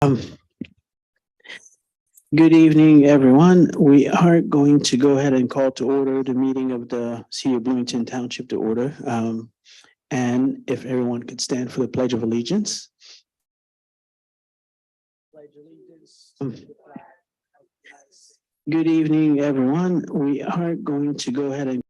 Um, Good evening, everyone. We are going to go ahead and call to order the meeting of the City of Bloomington Township to order. And if everyone could stand for the Pledge of Allegiance. Good evening, everyone. We are going to go ahead and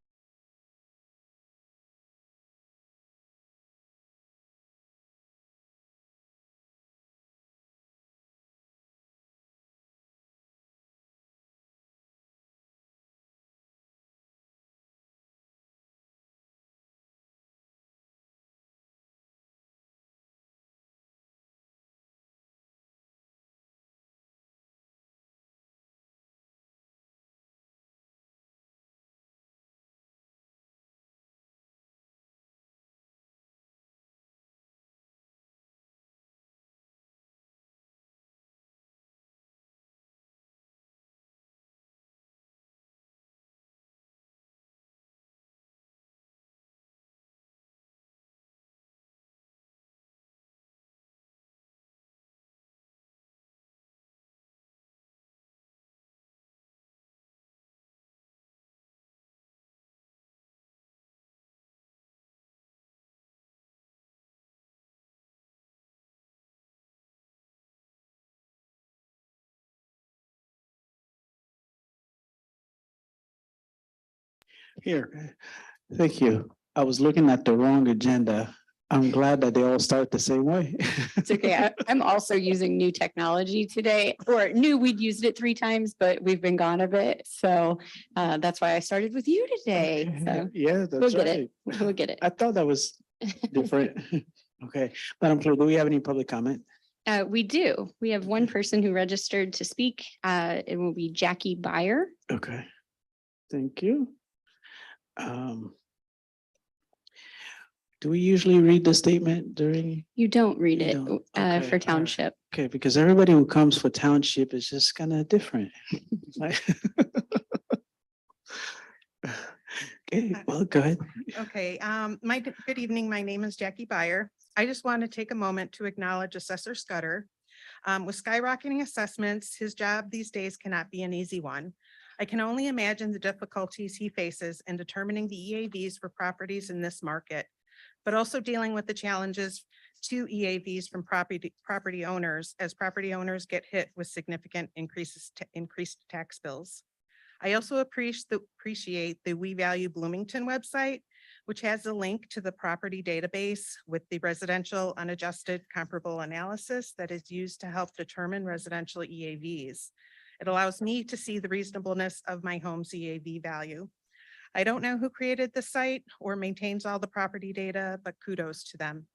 here. Thank you. I was looking at the wrong agenda. I'm glad that they all start the same way. It's okay. I'm also using new technology today, or knew we'd used it 3 times, but we've been gone a bit. So that's why I started with you today. So Yeah, we'll that's get right. it. We'll get it. I thought that was different. Okay, Madam Clerk, do we have any public comment? We do. We have one person who registered to speak. It will be Jackie Byer. Okay, thank you. Do we usually read the statement during? You don't read You it don't? Okay, all for right. Township. Okay, because everybody who comes for Township is just kind of different. Like- Okay, well, go ahead. Okay, good evening. My name is Jackie Byer. I just want to take a moment to acknowledge Assessor Scudder. With skyrocketing assessments, his job these days cannot be an easy one. I can only imagine the difficulties he faces in determining the EAVs for properties in this market, but also dealing with the challenges to EAVs from property owners as property owners get hit with significant increased tax bills. I also appreciate the We Value Bloomington website, which has a link to the property database with the residential unadjusted comparable analysis that is used to help determine residential EAVs. It allows me to see the reasonableness of my home's EAV value. I don't know who created the site or maintains all the property data, but kudos to them.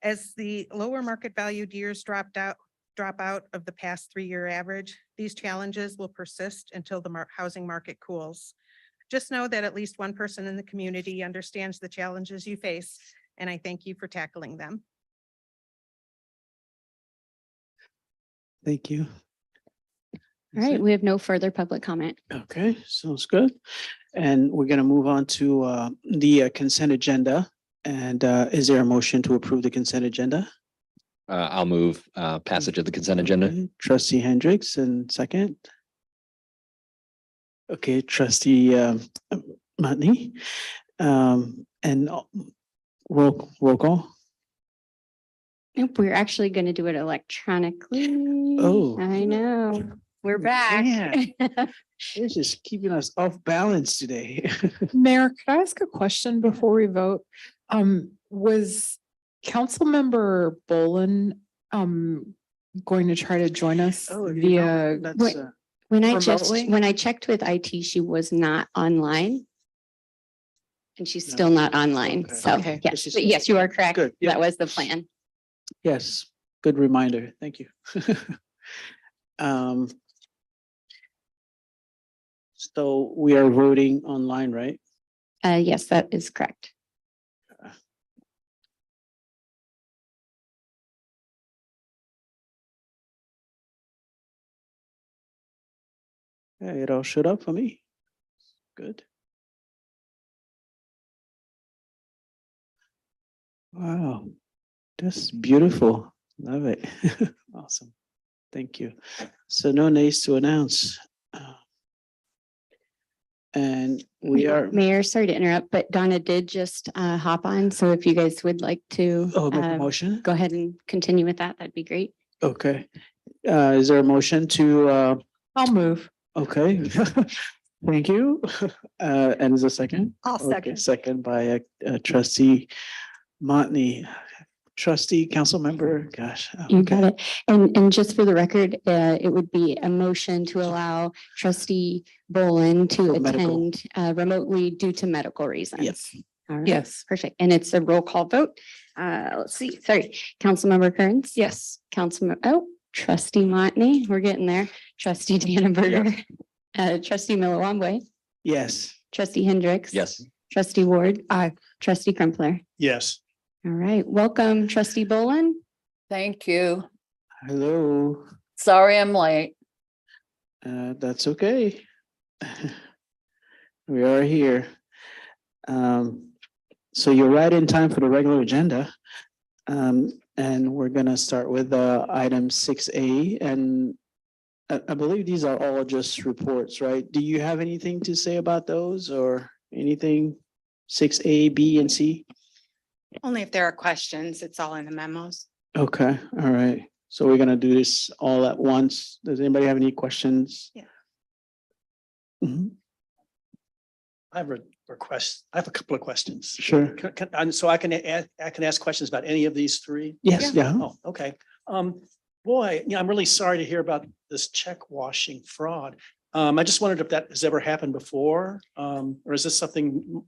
As the lower market valued years drop out of the past 3-year average, these challenges will persist until the housing market cools. Just know that at least one person in the community understands the challenges you face, and I thank you for tackling them. Thank you. All right. We have no further public comment. Okay, sounds good. And we're gonna move on to the consent agenda. And is there a motion to approve the consent agenda? I'll move passage of the consent agenda. Okay, Trustee Hendricks and second. Okay, Trustee Matney. And roll call. Nope, we're actually going to do it electronically. Oh. I know. We're back. It's just keeping us off balance today. Mayor, could I ask a question before we vote? Was Councilmember Bolin going to try to join us via That's When remotely? I checked with IT, she was not online. And she's still not online. Okay. So Okay. yes, but yes, you are correct. Good, yeah. That was the plan. yes, good reminder. Thank you. So we are voting online, right? Yes, that is correct. Yeah, it all showed up for me. Good. Wow, that's beautiful. Love it. Awesome. Thank you. So no nays to announce. And we are, Mayor, sorry to interrupt, but Donna did just hop on. So if you guys would like to make a motion? go ahead and continue with that, that'd be great. Okay. Is there a motion to, I'll move. okay. Thank you. And is a second? I'll Okay, second. second by trustee Montney. Trustee, council member, gosh. You okay. got it. And just for the record, it would be a motion to allow trustee Bolin to Medical. attend remotely due to medical reasons. Yes. All right. Yes. Perfect. And it's a roll call vote. Let's see, sorry, Councilmember Kearns? Yes. Trustee Montney, we're getting there. Trustee Dannenberger. Trustee Millawambe, Yes. trustee Hendricks. Yes. Trustee Ward. Aye. Trustee Crumpler. Yes. All right, welcome, trustee Bolin. Thank you. Hello. Sorry I'm late. That's okay. We are here. So you're right in time for the regular agenda. And we're gonna start with item 6A, and I believe these are all just reports, right? Do you have anything to say about those or anything? 6A, B, and C? Only if there are questions, it's all in the memos. Okay, all right. So we're gonna do this all at once. Does anybody have any questions? Yeah. Mhm, I have a request. I have a couple of questions. Sure. And so I can ask questions about any of these three? Yes, yeah. Oh, okay. Boy, I'm really sorry to hear about this check washing fraud. I just wondered if that has ever happened before, or is this something,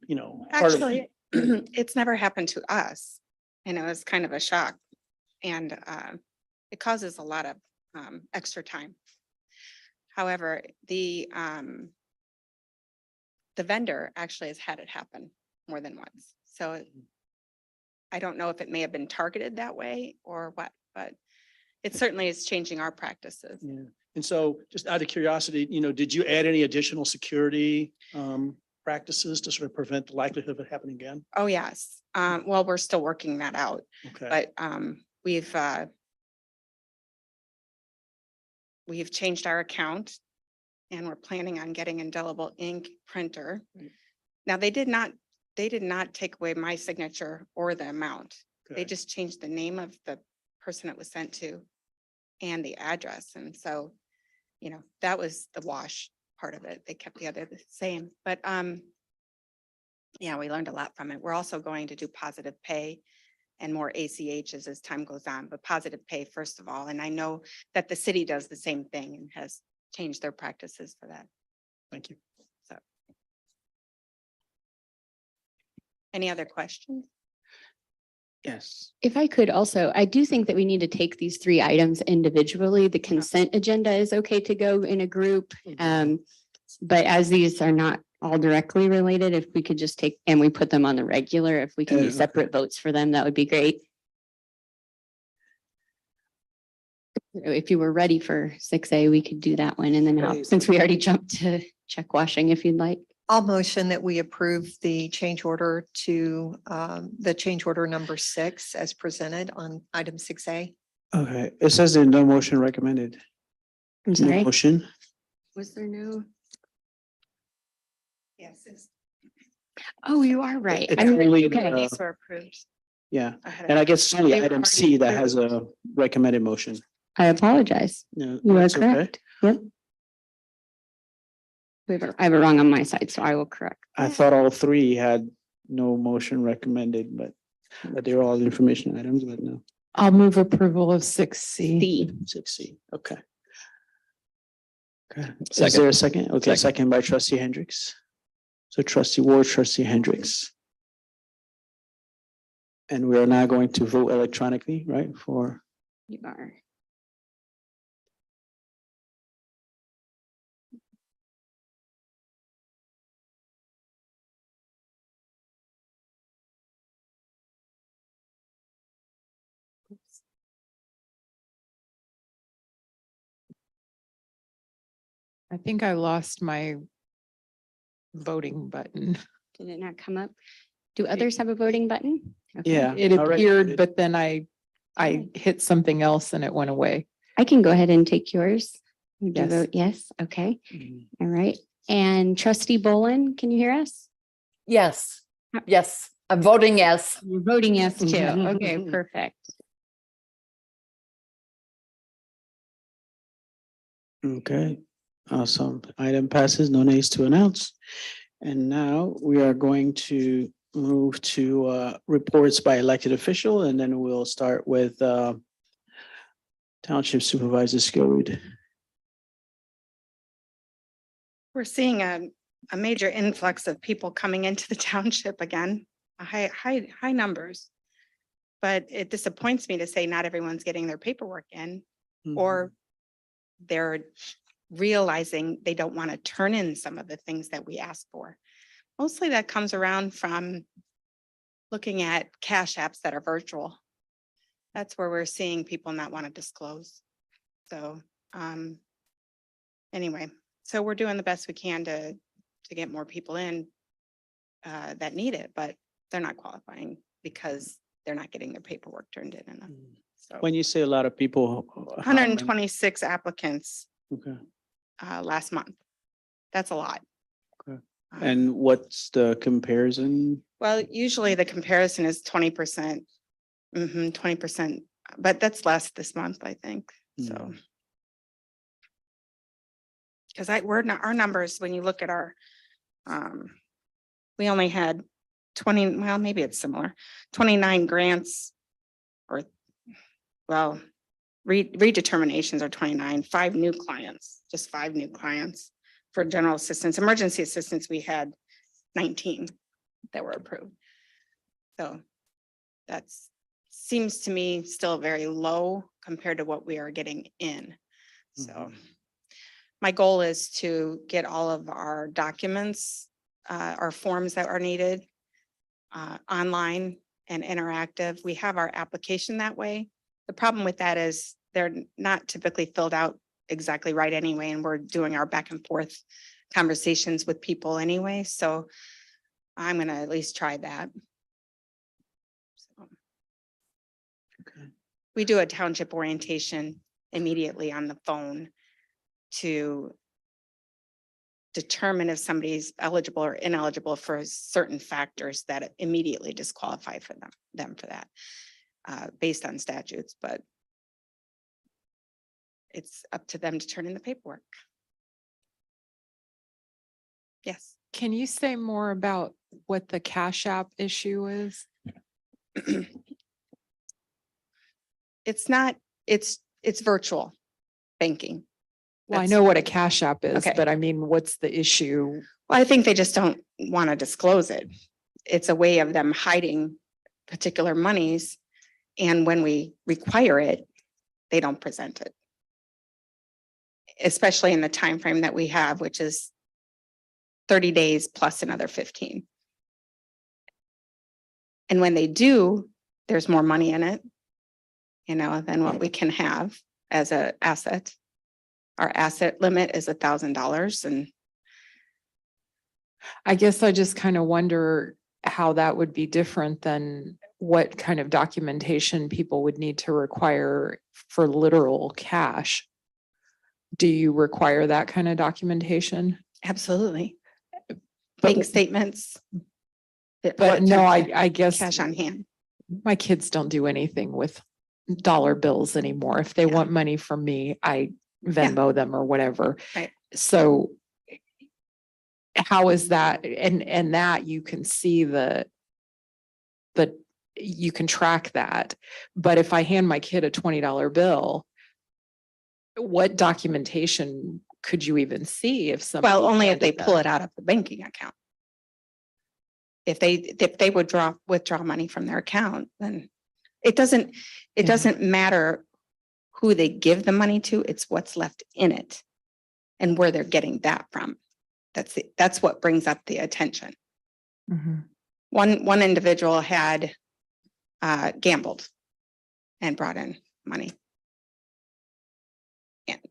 part of- Actually, it's never happened to us. And it was kind of a shock. And it causes a lot of extra time. However, the vendor actually has had it happen more than once. So I don't know if it may have been targeted that way or what, but it certainly is changing our practices. Yeah. And so just out of curiosity, did you add any additional security practices to sort of prevent the likelihood of it happening again? Oh, yes. Well, we're still working that out, Okay. but we've changed our account and we're planning on getting indelible ink printer. Right. Now, they did not take away my signature or the amount. They Okay. just changed the name of the person it was sent to and the address. And so, that was the wash part of it. They kept the other the same, but yeah, we learned a lot from it. We're also going to do positive pay and more ACHs as time goes on, but positive pay first of all. And I know that the city does the same thing and has changed their practices for that. Thank you. So. Any other questions? Yes. If I could also, I do think that we need to take these three items individually. The consent agenda is okay to go in a group. But as these are not all directly related, if we could just take, and we put them on the regular, if we can do Yeah. separate votes for them, that would be great. If you were ready for 6A, we could do that one. And then Right. since we already jumped to check washing, if you'd like. I'll motion that we approve the change order to the change order number 6 as presented on item 6A. Okay, it says there's no motion recommended. I'm No sorry. motion? Was there no? Yes. Oh, you are right. It's I'm- only okay. the- These were approved. Yeah, ahead of and I time. guess it's only They were item already C that has a recommended motion. I apologize. No, You are that's okay. correct. Yep. I have it wrong on my side, so I will correct. I thought all three had no motion recommended, but they're all information items, but no. I'll move approval of 6C. C. 6C, okay. Okay, is Second. there a second? Okay, Second. second by trustee Hendricks. So trustee Ward, trustee Hendricks. And we are now going to vote electronically, right, for, You are. I think I lost my voting button. Did it not come up? Do others have a voting button? Okay. yeah. It already appeared, voted. but then I hit something else and it went away. I can go ahead and take yours. You Yes. vote yes, okay, Mhm. all right. And trustee Bolin, can you hear us? Yes, yes, I'm voting yes. You're voting yes too. Okay, perfect. Okay, awesome. Item passes, no nays to announce. And now we are going to move to reports by elected official, and then we'll start with Township Supervisor Schoed. We're seeing a major influx of people coming into the township again, high numbers. But it disappoints me to say not everyone's getting their paperwork in, or they're realizing they don't want to turn in some of the things that we ask for. Mostly that comes around from looking at cash apps that are virtual. That's where we're seeing people not want to disclose. So, anyway, so we're doing the best we can to get more people in that need it, but they're not qualifying because they're not getting their paperwork turned in enough. So When you say a lot of people. how many? 126 applicants Okay, last month. That's a lot. Okay. Um, and what's the comparison? Well, usually the comparison is 20%. 20%, but that's less this month, I think, so. Mm. Because we're not, our numbers, when you look at our, we only had 20, well, maybe it's similar, 29 grants or, well, redeterminations are 29, 5 new clients, just 5 new clients for general assistance. Emergency assistance, we had 19 that were approved. So that's, seems to me still very low compared to what we are getting in. So my goal is to get all of our documents, our forms that are needed online and interactive. We have our application that way. The problem with that is they're not typically filled out exactly right anyway, and we're doing our back and forth conversations with people anyway. So I'm gonna at least try that. So. Okay. We do a township orientation immediately on the phone to determine if somebody's eligible or ineligible for certain factors that immediately disqualify for them for that, based on statutes, but it's up to them to turn in the paperwork. Yes. Can you say more about what the Cash App issue is? It's not, it's virtual banking. Well, I That's- know what a Cash App is, Okay. but I mean, what's the issue? Well, I think they just don't want to disclose it. It's a way of them hiding particular monies. And when we require it, they don't present it. Especially in the time frame that we have, which is 30 days plus another 15. And when they do, there's more money in it, than what we can have as an asset. Our asset limit is $1,000, and I guess I just kind of wonder how that would be different than what kind of documentation people would need to require for literal cash. Do you require that kind of documentation? absolutely. But- Bank statements. But no, I guess Cash on hand. my kids don't do anything with dollar bills anymore. If they Yeah. want money from me, I Venmo them or whatever. Right. So how is that? And that you can see you can track that. But if I hand my kid a $20 bill, what documentation could you even see if somebody? Well, only if they handed pull that? it out of the banking account. If they would withdraw money from their account, then it doesn't matter who they give the money to, it's what's left in it and where they're getting that from. That's what brings up the attention. Mhm. One individual had gambled and brought in money. And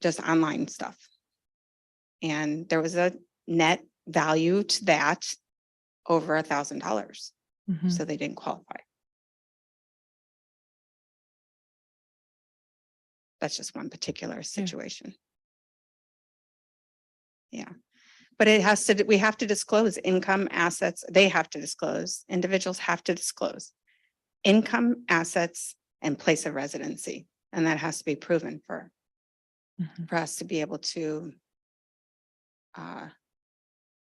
just online stuff. And there was a net value to that over $1,000. Mhm. So they didn't qualify. That's just one particular situation. Yeah. But it has to, we have to disclose income, assets. They have to disclose, individuals have to disclose income, assets, and place of residency. And that has to be proven for us to be able to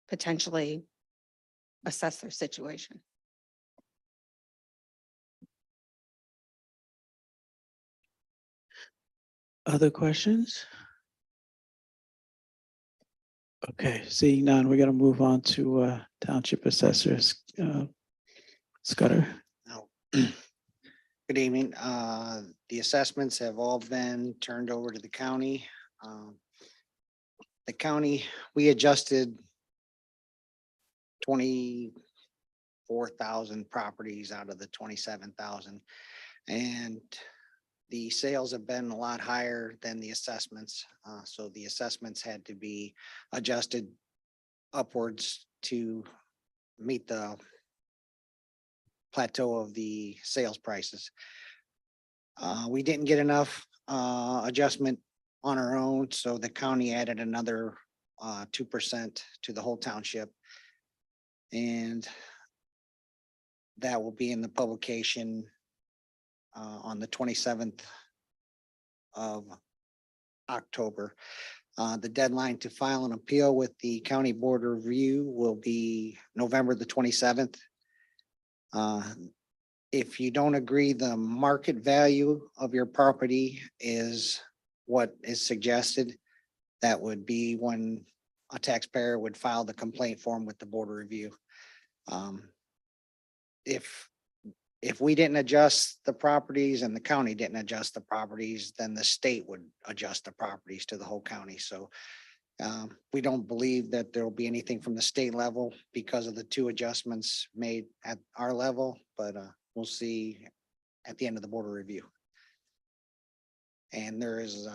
potentially assess their situation. Other questions? Okay, seeing none, we're gonna move on to Township Assessors. Scudder. No. Good evening. The assessments have all been turned over to the county. The county, we adjusted 24,000 properties out of the 27,000. And the sales have been a lot higher than the assessments. So the assessments had to be adjusted upwards to meet the plateau of the sales prices. We didn't get enough adjustment on our own, so the county added another 2% to the whole township. And that will be in the publication on the 27th of October. The deadline to file an appeal with the county board of review will be November the 27th. If you don't agree, the market value of your property is what is suggested. That would be when a taxpayer would file the complaint form with the board of review. If we didn't adjust the properties and the county didn't adjust the properties, then the state would adjust the properties to the whole county. So we don't believe that there will be anything from the state level because of the two adjustments made at our level, but we'll see at the end of the board of review. And there is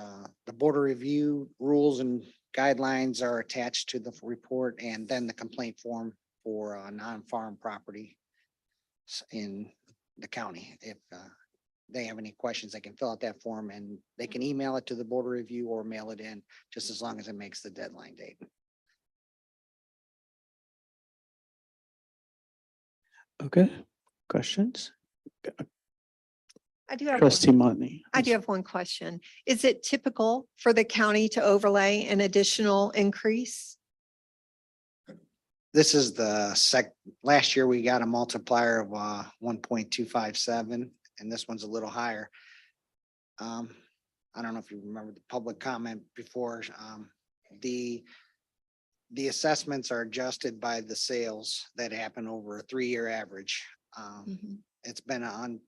the board of review rules and guidelines are attached to the report, and then the complaint form for non-farm property in the county. If they have any questions, they can fill out that form and they can email it to the board of review or mail it in, just as long as it makes the deadline date. Okay, questions? I do have Trustee Motney. I do have one question. Is it typical for the county to overlay an additional increase? This is the last year we got a multiplier of 1.257, and this one's a little higher. I don't know if you remember the public comment before. The assessments are adjusted by the sales that happen over a 3-year average. It's been an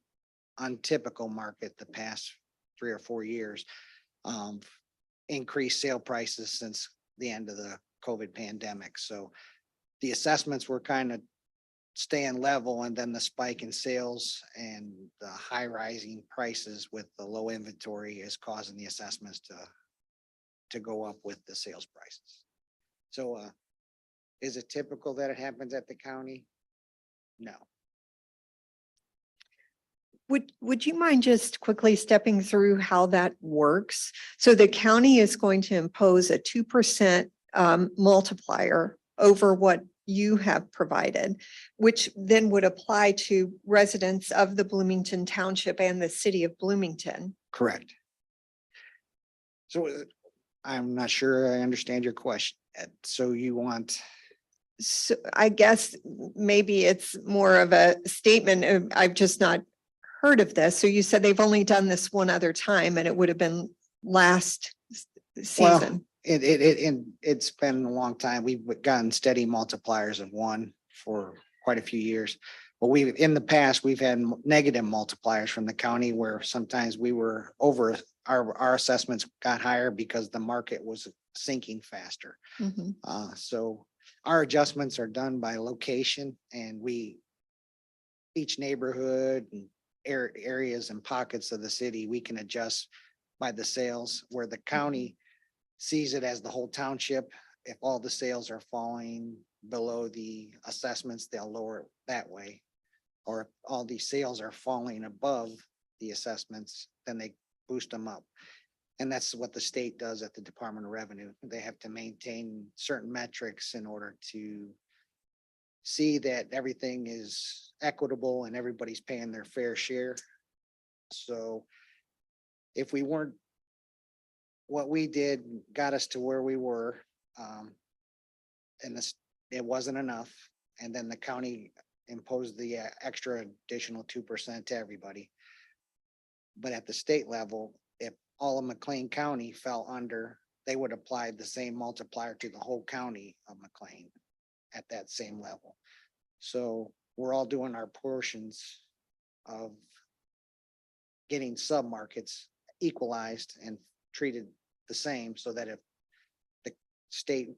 untypical market the past 3 or 4 years. Increased sale prices since the end of the COVID pandemic. So the assessments were kind of staying level, and then the spike in sales and the high rising prices with the low inventory is causing the assessments to go up with the sales prices. So is it typical that it happens at the county? No. Would you mind just quickly stepping through how that works? So the county is going to impose a 2% multiplier over what you have provided, which then would apply to residents of the Bloomington Township and the city of Bloomington. Correct. So I'm not sure I understand your question. So you want, So I guess maybe it's more of a statement. I've just not heard of this. So you said they've only done this one other time and it would have been last season. it's been a long time. We've gotten steady multipliers of 1 for quite a few years. But in the past, we've had negative multipliers from the county where sometimes we were over, our assessments got higher because the market was sinking faster. So our adjustments are done by location, and each neighborhood and areas and pockets of the city, we can adjust by the sales, where the county sees it as the whole township. If all the sales are falling below the assessments, they'll lower it that way. Or if all these sales are falling above the assessments, then they boost them up. And that's what the state does at the Department of Revenue. They have to maintain certain metrics in order to see that everything is equitable and everybody's paying their fair share. So if we weren't, what we did got us to where we were. And this, it wasn't enough. And then the county imposed the extra additional 2% to everybody. But at the state level, if all of McLean County fell under, they would apply the same multiplier to the whole county of McLean at that same level. So we're all doing our portions of getting sub-markets equalized and treated the same, so that if the state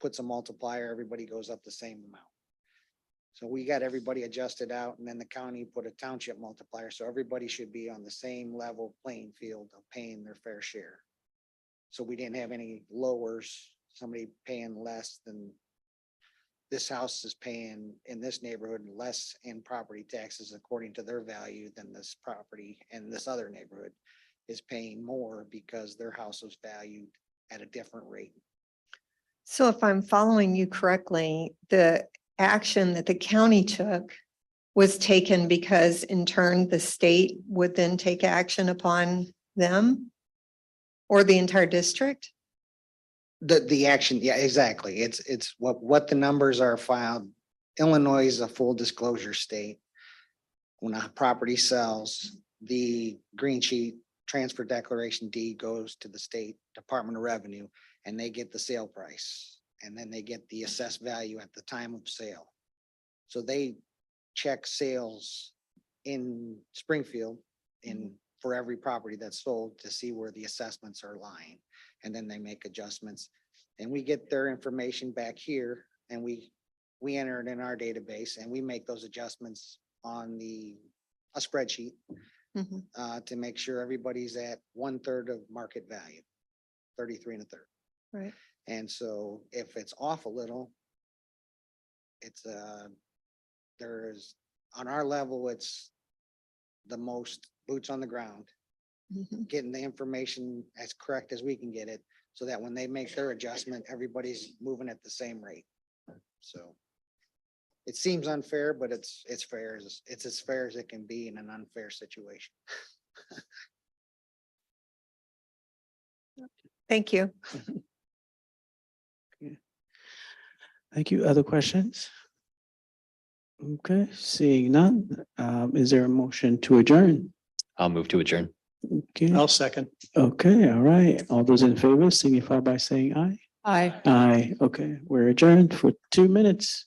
puts a multiplier, everybody goes up the same amount. So we got everybody adjusted out, and then the county put a township multiplier, so everybody should be on the same level playing field of paying their fair share. So we didn't have any lowers, somebody paying less than this house is paying in this neighborhood less in property taxes according to their value than this property, and this other neighborhood is paying more because their house was valued at a different rate. So if I'm following you correctly, the action that the county took was taken because in turn, the state would then take action upon them or the entire district? The action, yeah, exactly. It's what the numbers are filed. Illinois is a full disclosure state. When a property sells, the green sheet transfer declaration deed goes to the state Department of Revenue, and they get the sale price. And then they get the assessed value at the time of sale. So they check sales in Springfield for every property that's sold to see where the assessments are lying. And then they make adjustments, and we get their information back here, and we enter it in our database, and we make those adjustments on a spreadsheet to make sure everybody's at 1/3 of market value, 33 1/3. Right. And so if it's off a little, it's there's on our level, it's the most boots on the ground, getting the information as correct as we can get it, so that when they make their adjustment, everybody's moving at the same rate. So it seems unfair, but it's fair. It's as fair as it can be in an unfair situation. Thank you. Thank you. Other questions? Okay, seeing none. Is there a motion to adjourn? I'll move to adjourn. Okay, I'll second. okay, all right. All those in favor signify by saying aye. Aye. Aye, okay. We're adjourned for 2 minutes.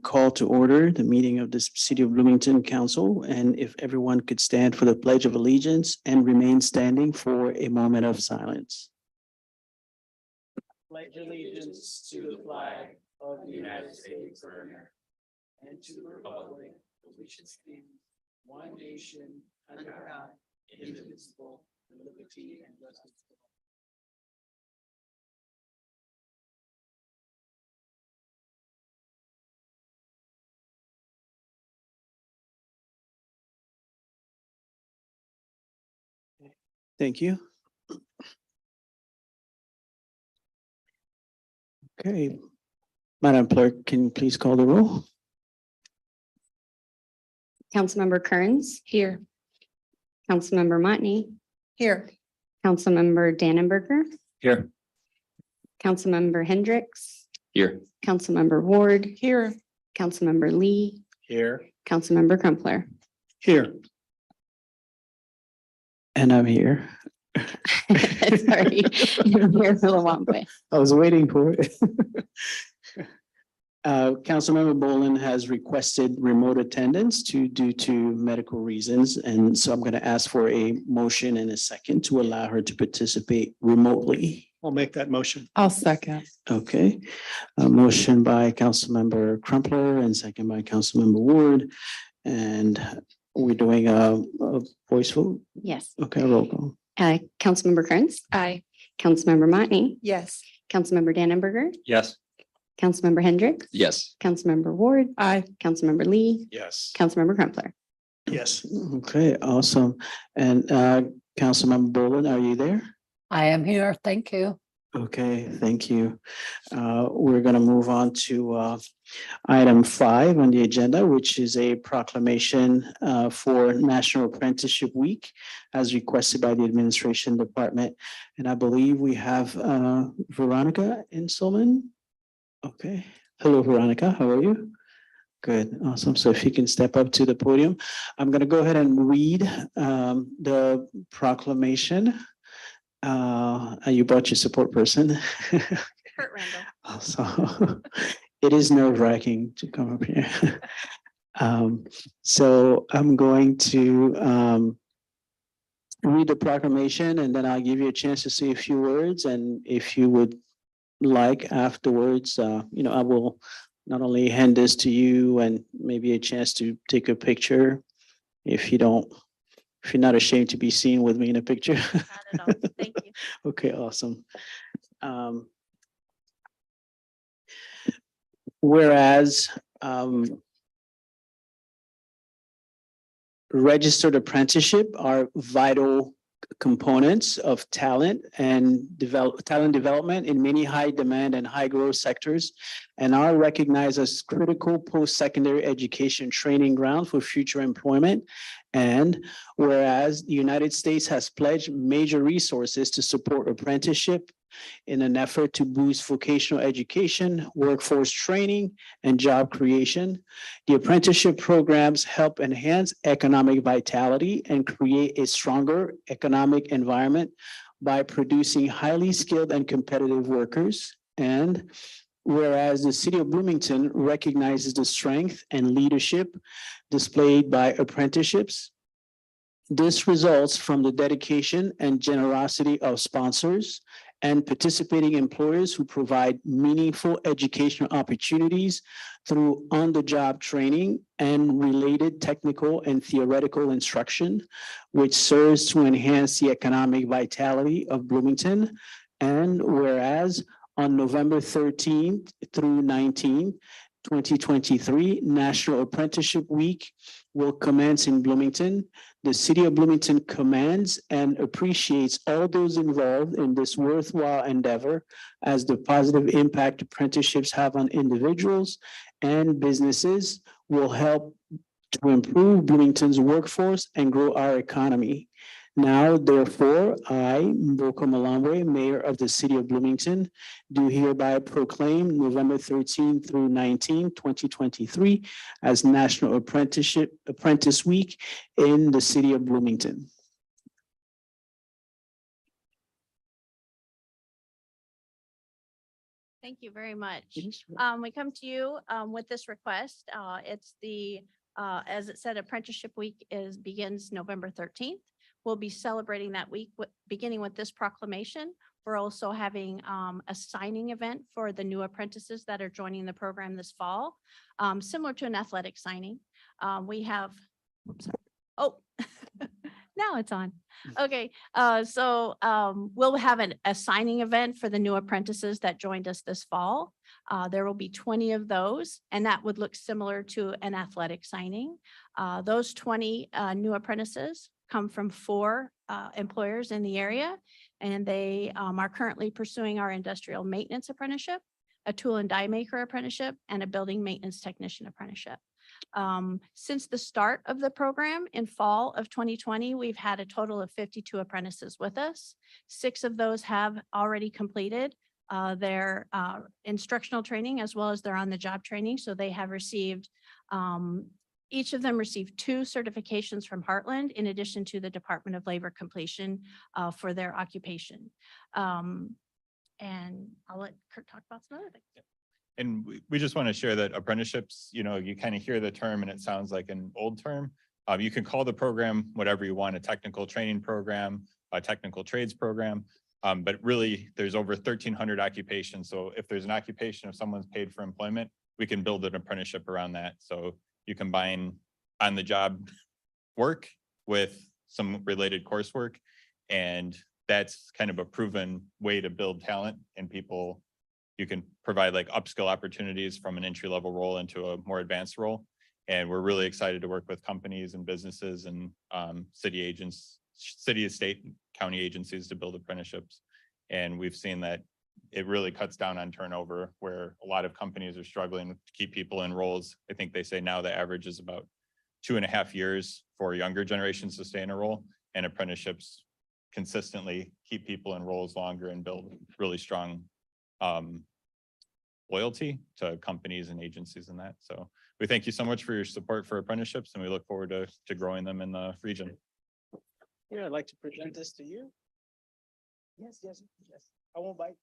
call to order the meeting of the City of Bloomington Council, and if everyone could stand for the Pledge of Allegiance and remain standing for a moment of silence. Pledge allegiance to the flag of the United States of America and to the republic which stands one nation under God, indivisible, with liberty and justice for all. Thank you. Okay. Madam Clerk, can you please call the roll? Councilmember Kearns. Here. Councilmember Motney. Here. Councilmember Dannenberger. Here. Councilmember Hendricks. Here. Councilmember Ward. Here. Councilmember Lee. Here. Councilmember Crumpler. Here. And I'm here. Sorry. You're here for the long way. I was waiting for it. Councilmember Bolin has requested remote attendance due to medical reasons. And so I'm going to ask for a motion in a second to allow her to participate remotely. I'll make that motion. I'll second. Okay. A motion by Councilmember Crumpler and second by Councilmember Ward. And we're doing a voice vote. Yes. Okay, roll call. Councilmember Kearns. Aye. Councilmember Motney. Yes. Councilmember Dannenberger. Yes. Councilmember Hendricks. Yes. Councilmember Ward. Aye. Councilmember Lee. Yes. Councilmember Crumpler. Yes. Okay, awesome. And Councilmember Bolin, are you there? I am here. Thank you. Okay, thank you. We're going to move on to item 5 on the agenda, which is a proclamation for National Apprenticeship Week as requested by the Administration Department. And I believe we have Veronica Inselman. Okay. Hello, Veronica. How are you? Good. Awesome. So if you can step up to the podium, I'm going to go ahead and read the proclamation. You brought your support person. Kurt Randall. Also, it is nerve-wracking to come up here. So I'm going to read the proclamation, and then I'll give you a chance to say a few words. And if you would like afterwards, I will not only hand this to you and maybe a chance to take a picture if you're not ashamed to be seen with me in a picture. Not at all. Thank you. Okay, awesome. Whereas registered apprenticeship are vital components of talent development in many high demand and high growth sectors, and are recognized as critical post-secondary education training ground for future employment. And whereas the United States has pledged major resources to support apprenticeship in an effort to boost vocational education, workforce training, and job creation, the apprenticeship programs help enhance economic vitality and create a stronger economic environment by producing highly skilled and competitive workers. And whereas the City of Bloomington recognizes the strength and leadership displayed by apprenticeships, this results from the dedication and generosity of sponsors and participating employers who provide meaningful educational opportunities through on-the-job training and related technical and theoretical instruction, which serves to enhance the economic vitality of Bloomington. And whereas on November 13th through 19th, 2023, National Apprenticeship Week will commence in Bloomington. The City of Bloomington commends and appreciates all those involved in this worthwhile endeavor, as the positive impact apprenticeships have on individuals and businesses will help to improve Bloomington's workforce and grow our economy. Now, therefore, I, Mboko Malambwe, Mayor of the City of Bloomington, do hereby proclaim November 13 through 19, 2023 as National Apprentice Week in the City of Bloomington. Thank you very much. Yes. We come to you, with this request. It's the, as it said, Apprenticeship Week begins November 13th. We'll be celebrating that week, beginning with this proclamation. We're also having, a signing event for the new apprentices that are joining the program this fall, similar to an athletic signing. We have, oops, oh, now it's on. Okay, so we'll have a signing event for the new apprentices that joined us this fall. There will be 20 of those, and that would look similar to an athletic signing. Those 20 new apprentices come from 4 employers in the area, and they are currently pursuing our industrial maintenance apprenticeship, a tool and die maker apprenticeship, and a building maintenance technician apprenticeship. Since the start of the program in fall of 2020, we've had a total of 52 apprentices with us. 6 of those have already completed their instructional training as well as their on-the-job training. So they have received, each of them received 2 certifications from Heartland in addition to the Department of Labor completion for their occupation. And I'll let Kurt talk about some other things. And we just want to share that apprenticeships, you know, you kind of hear the term and it sounds like an old term. You can call the program whatever you want, a technical training program, a technical trades program. But really there's over 1,300 occupations. So if there's an occupation, if someone's paid for employment, we can build an apprenticeship around that. So you combine on the job work with some related coursework. And that's kind of a proven way to build talent and people. You can provide like upskill opportunities from an entry-level role into a more advanced role. And we're really excited to work with companies and businesses and city agents, city, state, and county agencies to build apprenticeships. And we've seen that it really cuts down on turnover where a lot of companies are struggling to keep people in roles. I think they say now the average is about 2.5 years for younger generations to stay in a role, and apprenticeships consistently keep people in roles longer and build really strong loyalty to companies and agencies and that. So we thank you so much for your support for apprenticeships, and we look forward to growing them in the region. Yeah, I'd like to present this to you. Yes, yes, yes. I won't bite.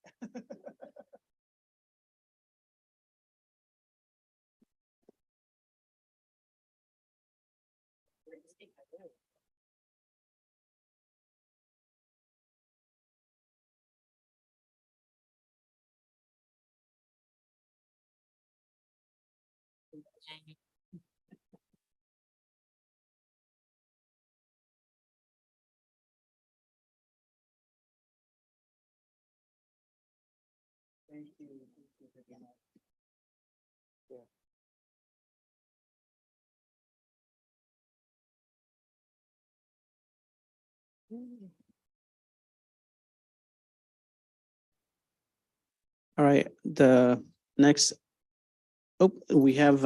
Thank you. Yeah. All right, the next, we have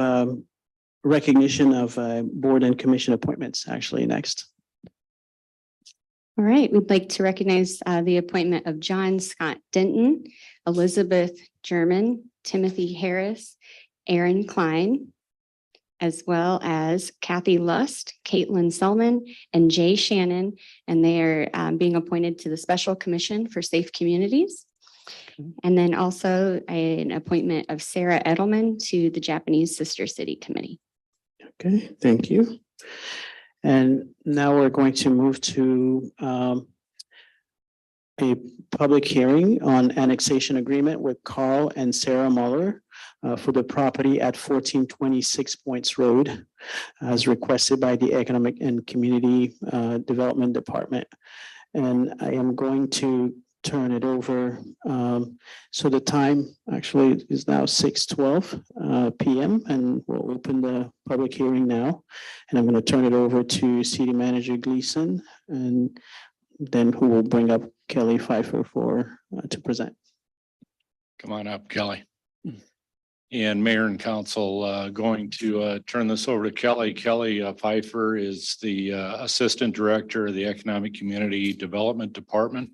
recognition of board and commission appointments actually next. All right, we'd like to recognize the appointment of John Scott Denton, Elizabeth German, Timothy Harris, Aaron Klein, as well as Kathy Lust, Caitlin Selman, and Jay Shannon, and they are being appointed to the Special Commission for Safe Communities. And then also an appointment of Sarah Edelman to the Japanese Sister City Committee. Okay, thank you. And now we're going to move to a public hearing on annexation agreement with Carl and Sarah Muller for the property at 1426 Points Road as requested by the Economic and Community Development Department. And I am going to turn it over. So the time actually is now 6:12 p.m. and we'll open the public hearing now. And I'm going to turn it over to City Manager Gleason, and then who will bring up Kelly Pfeiffer to present. Come on up, Kelly. And Mayor and Council, going to turn this over to Kelly. Kelly Pfeiffer is the Assistant Director of the Economic Community Development Department.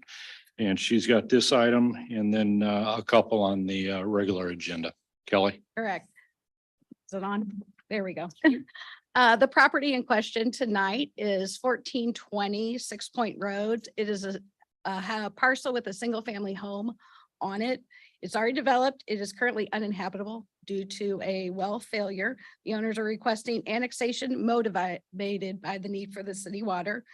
And she's got this item and then a couple on the regular agenda. Kelly. Correct. Is it on? There we go. The property in question tonight is 1420 6 Point Road. It is a parcel with a single family home on it. It's already developed. It is currently uninhabitable due to a well failure. The owners are requesting annexation motivated by the need for the city water.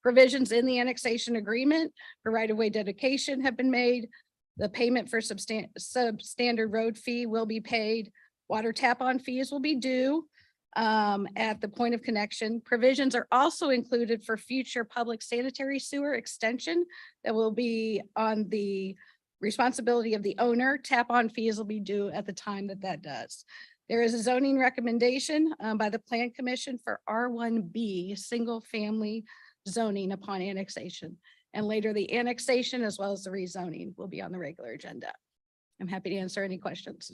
Provisions in the annexation agreement for right-of-way dedication have been made. The payment for substandard road fee will be paid. Water tap-on fees will be due at the point of connection. Provisions are also included for future public sanitary sewer extension that will be on the responsibility of the owner. Tap-on fees will be due at the time that does. There is a zoning recommendation by the Plan Commission for R1B, single-family zoning upon annexation. And later the annexation as well as the rezoning will be on the regular agenda. I'm happy to answer any questions.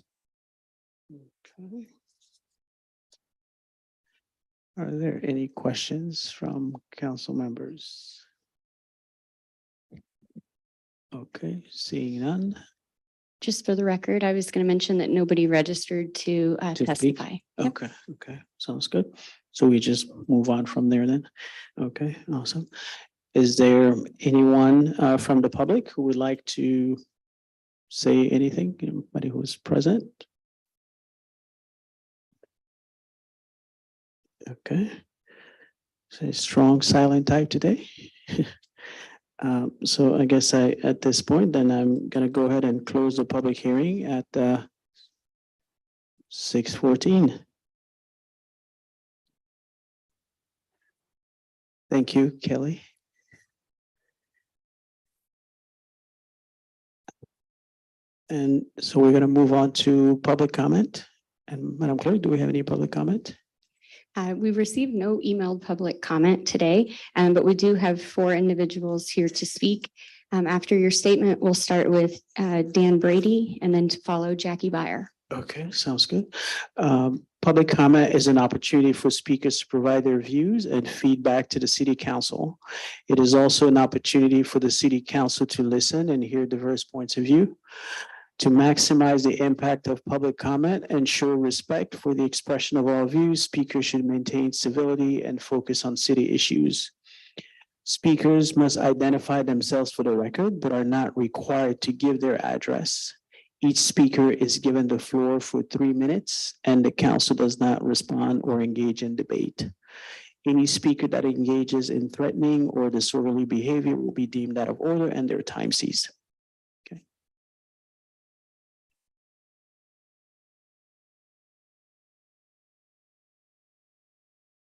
Okay. Are there any questions from council members? Okay, seeing none. Just for the record, I was going to mention that nobody registered to To speak? testify. Yep. Okay, okay, sounds good. So we just move on from there then? Okay, awesome. Is there anyone from the public who would like to say anything? Anybody who's present? Okay. Say strong silent type today. So I guess at this point, then I'm gonna go ahead and close the public hearing at 6:14. Thank you, Kelly. And so we're gonna move on to public comment. And Madam Clerk, do we have any public comment? We received no emailed public comment today, but we do have 4 individuals here to speak. After your statement, we'll start with Dan Brady and then to follow Jackie Byer. Okay, sounds good. Public comment is an opportunity for speakers to provide their views and feedback to the city council. It is also an opportunity for the city council to listen and hear diverse points of view. To maximize the impact of public comment and show respect for the expression of all views, speakers should maintain civility and focus on city issues. Speakers must identify themselves for the record, but are not required to give their address. Each speaker is given the floor for 3 minutes, and the council does not respond or engage in debate. Any speaker that engages in threatening or disorderly behavior will be deemed out of order and their time ceased.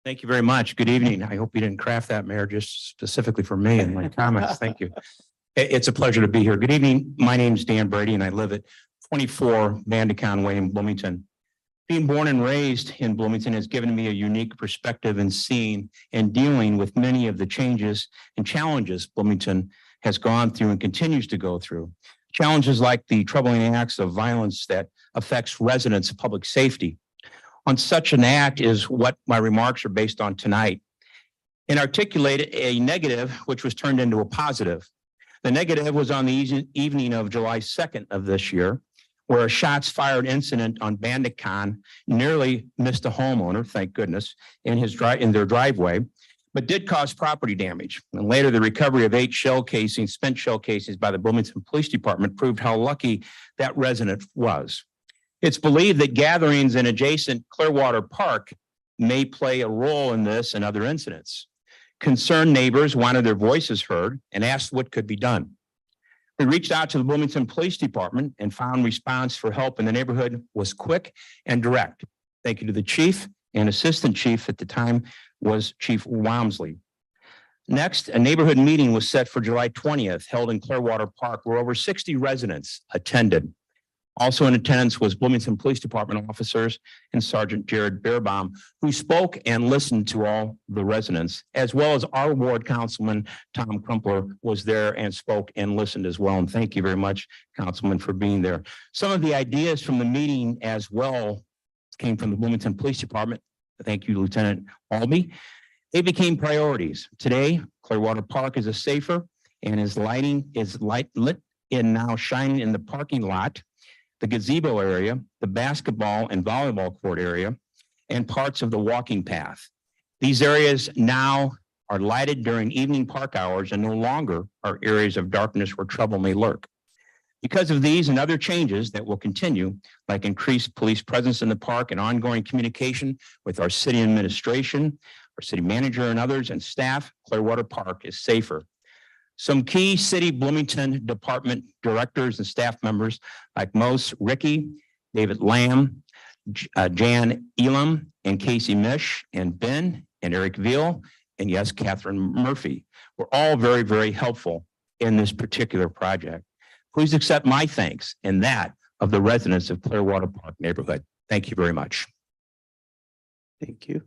Thank you very much. Good evening. I hope you didn't craft that, Mayor, just specifically for me and my comments. Thank you. It's a pleasure to be here. Good evening. My name is Dan Brady and I live at 24 Vandecon Way in Bloomington. Being born and raised in Bloomington has given me a unique perspective in seeing and dealing with many of the changes and challenges Bloomington has gone through and continues to go through. Challenges like the troubling acts of violence that affects residents' public safety. On such an act is what my remarks are based on tonight, and articulate a negative which was turned into a positive. The negative was on the evening of July 2nd of this year, where a shots fired incident on Bandicon nearly missed a homeowner, thank goodness, in their driveway, but did cause property damage. And later, the recovery of 8 spent shell casings by the Bloomington Police Department proved how lucky that resident was. It's believed that gatherings in adjacent Clearwater Park may play a role in this and other incidents. Concerned neighbors wanted their voices heard and asked what could be done. We reached out to the Bloomington Police Department and found response for help in the neighborhood was quick and direct. Thank you to the chief and assistant chief at the time was Chief Walmsley. Next, a neighborhood meeting was set for July 20th, held in Clearwater Park, where over 60 residents attended. Also in attendance was Bloomington Police Department officers and Sergeant Jared Beerbaum, who spoke and listened to all the residents, as well as our ward councilman, Tom Crumpler, was there and spoke and listened as well. And thank you very much, Councilman, for being there. Some of the ideas from the meeting as well came from the Bloomington Police Department. Thank you, Lieutenant Albee. They became priorities. Today, Clearwater Park is a safer and lit and now shining in the parking lot, the gazebo area, the basketball and volleyball court area, and parts of the walking path. These areas now are lighted during evening park hours and no longer are areas of darkness where trouble may lurk. Because of these and other changes that will continue, like increased police presence in the park and ongoing communication with our city administration, our city manager and others and staff, Clearwater Park is safer. Some key city Bloomington department directors and staff members like Mose Ricky, David Lamb, Jan Elam, and Casey Mish, and Ben, and Eric Veal, and yes, Catherine Murphy were all very, very helpful in this particular project. Please accept my thanks and that of the residents of Clearwater Park neighborhood. Thank you very much. Thank you.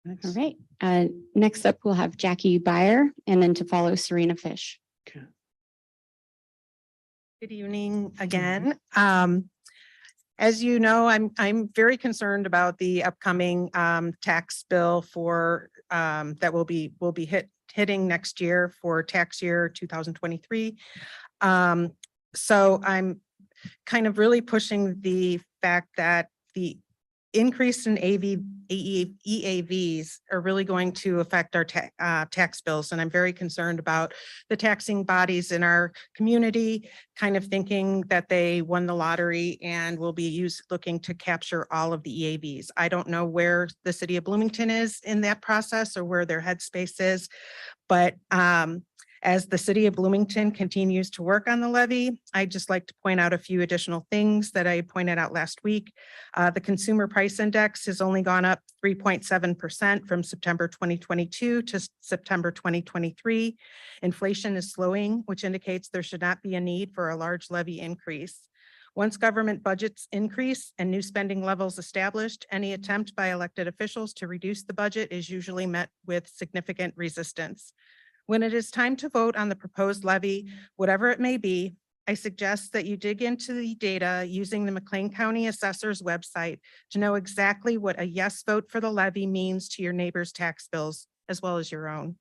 All right. Next up, we'll have Jackie Byer and then to follow Serena Fish. Okay. Good evening again. As you know, I'm very concerned about the upcoming tax bill for that will be hitting next year for tax year 2023. So I'm kind of really pushing the fact that the increase in EAVs are really going to affect our tax bills. And I'm very concerned about the taxing bodies in our community, kind of thinking that they won the lottery and will be looking to capture all of the EAVs. I don't know where the city of Bloomington is in that process or where their headspace is, but as the city of Bloomington continues to work on the levy, I'd just like to point out a few additional things that I pointed out last week. The consumer price index has only gone up 3.7% from September 2022 to September 2023. Inflation is slowing, which indicates there should not be a need for a large levy increase. Once government budgets increase and new spending levels established, any attempt by elected officials to reduce the budget is usually met with significant resistance. When it is time to vote on the proposed levy, whatever it may be, I suggest that you dig into the data using the McLean County Assessor's website to know exactly what a yes vote for the levy means to your neighbors' tax bills, as well as your own.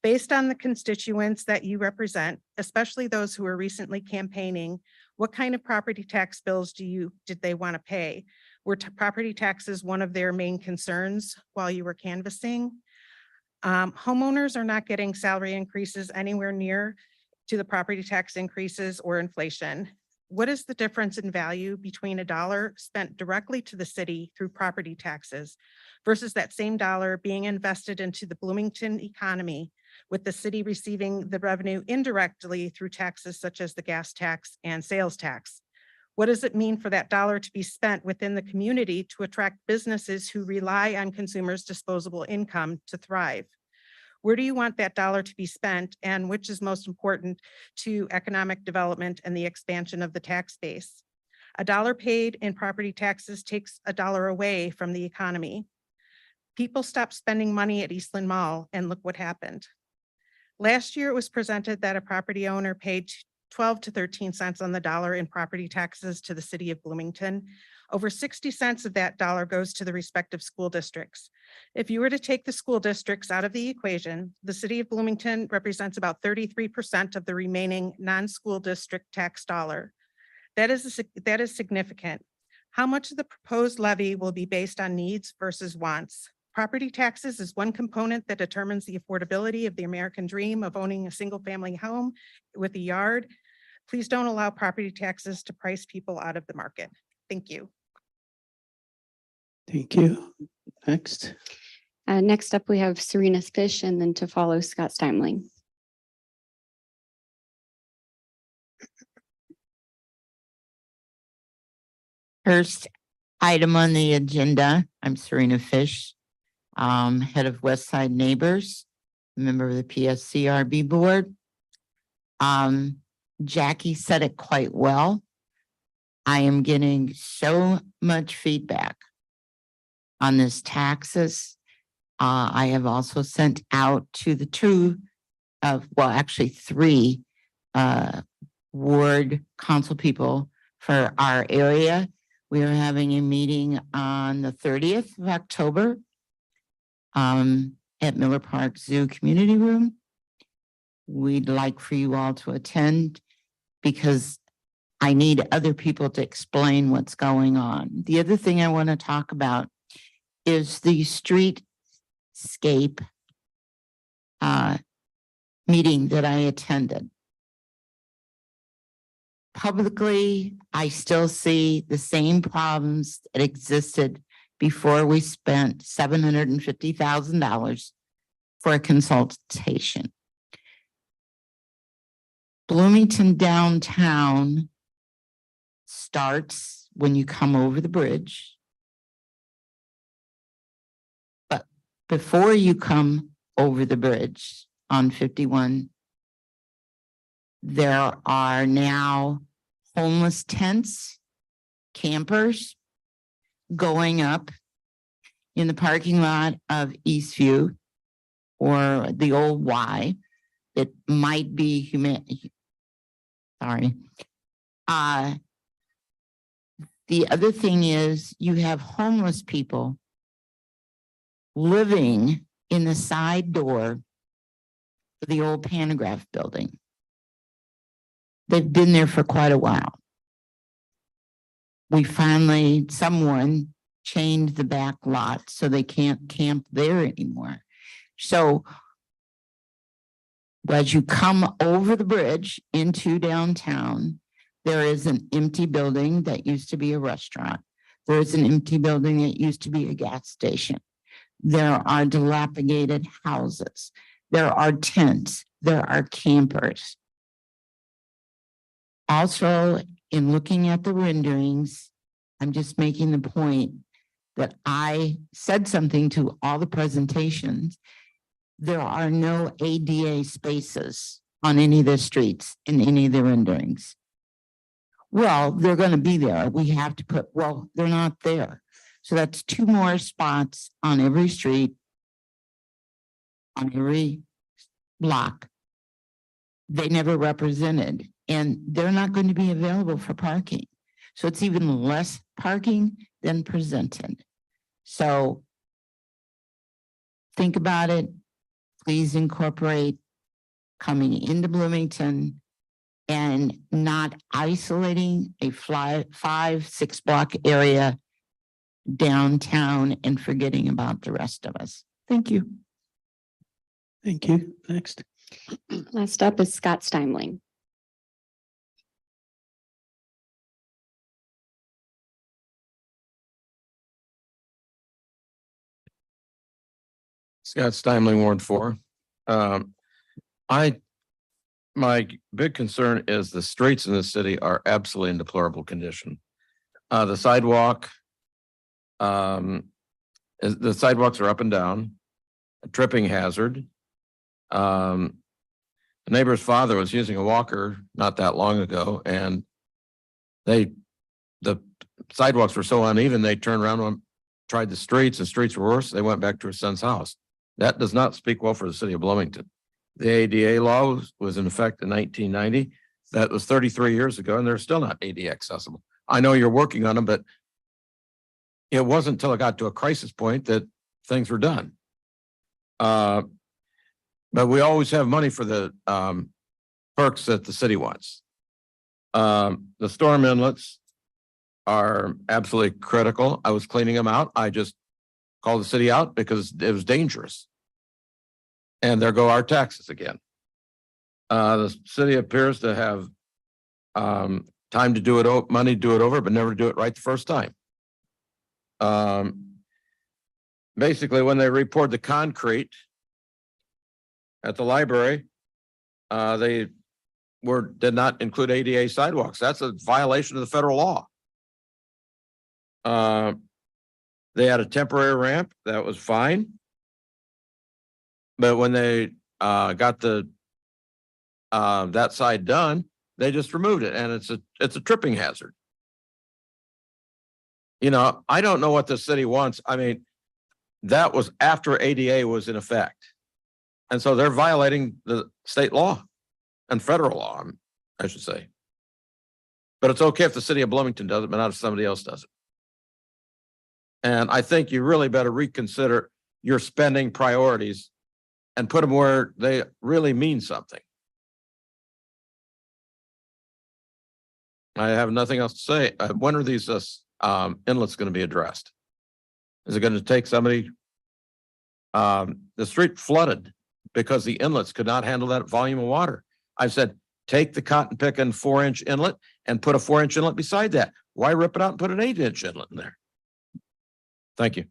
Based on the constituents that you represent, especially those who are recently campaigning, what kind of property tax bills did they want to pay? Were property taxes one of their main concerns while you were canvassing? Homeowners are not getting salary increases anywhere near to the property tax increases or inflation. What is the difference in value between a dollar spent directly to the city through property taxes versus that same dollar being invested into the Bloomington economy, with the city receiving the revenue indirectly through taxes such as the gas tax and sales tax? What does it mean for that dollar to be spent within the community to attract businesses who rely on consumers' disposable income to thrive? Where do you want that dollar to be spent, and which is most important to economic development and the expansion of the tax base? A dollar paid in property taxes takes a dollar away from the economy. People stopped spending money at Eastland Mall, and look what happened. Last year, it was presented that a property owner paid 12 to 13 cents on the dollar in property taxes to the city of Bloomington. Over 60 cents of that dollar goes to the respective school districts. If you were to take the school districts out of the equation, the city of Bloomington represents about 33% of the remaining non-school district tax dollar. That is significant. How much of the proposed levy will be based on needs versus wants? Property taxes is one component that determines the affordability of the American dream of owning a single family home with a yard. Please don't allow property taxes to price people out of the market. Thank you. Thank you. Next. Next up, we have Serena Fish and then to follow Scott Steinling. First item on the agenda, I'm Serena Fish, head of West Side Neighbors, member of the PSCRB board. Jackie said it quite well. I am getting so much feedback on this taxes. I have also sent out to the three ward council people for our area. We are having a meeting on the 30th of October at Miller Park Zoo Community Room. We'd like for you all to attend because I need other people to explain what's going on. The other thing I want to talk about is the streetscape meeting that I attended. publicly, I still see the same problems that existed before we spent $750,000 for a consultation. Bloomington downtown starts when you come over the bridge. But before you come over the bridge on 51, there are now homeless tents, campers going up in the parking lot of Eastview or the old Y. It might be sorry. The other thing is you have homeless people living in the side door of the old Pantograph building. They've been there for quite a while. Someone changed the back lot so they can't camp there anymore. So as you come over the bridge into downtown, there is an empty building that used to be a restaurant. There is an empty building that used to be a gas station. There are dilapidated houses. There are tents. There are campers. Also, in looking at the renderings, I'm just making the point that I said something to all the presentations. There are no ADA spaces on any of the streets in any of the renderings. Well, they're going to be there. We have to put, well, they're not there. So that's 2 more spots on every street, on every block. They never represented, and they're not going to be available for parking. So it's even less parking than presented. So think about it. Please incorporate coming into Bloomington and not isolating a 5-6 block area downtown and forgetting about the rest of us. Thank you. Thank you. Next. Last up is Scott Steimling. Scott Steimling, Ward 4. My big concern is the streets in the city are absolutely in deplorable condition. The sidewalks are up and down, a tripping hazard. The neighbor's father was using a walker not that long ago, and the sidewalks were so uneven, they turned around and tried the streets were worse. They went back to his son's house. That does not speak well for the city of Bloomington. The ADA law was in effect in 1990. That was 33 years ago, and they're still not ADA accessible. I know you're working on them, but it wasn't until it got to a crisis point that things were done. But we always have money for the perks that the city wants. The storm inlets are absolutely critical. I was cleaning them out. I just called the city out because it was dangerous. And there go our taxes again. The city appears to have time to do it, money to do it over, but never do it right the first time. Basically, when they repoured the concrete at the library, they did not include ADA sidewalks. That's a violation of the federal law. They had a temporary ramp that was fine. But when they got that side done, they just removed it, and it's a tripping hazard. You know, I don't know what the city wants. I mean, that was after ADA was in effect. And so they're violating the state law and federal law, I should say. But it's okay if the city of Bloomington does it, but not if somebody else does it. And I think you really better reconsider your spending priorities and put them where they really mean something. I have nothing else to say. When are these inlets going to be addressed? Is it going to take somebody? The street flooded because the inlets could not handle that volume of water. I've said, take the cotton picking 4-inch inlet and put a 4-inch inlet beside that. Why rip it out and put an 8-inch inlet in there? Thank you.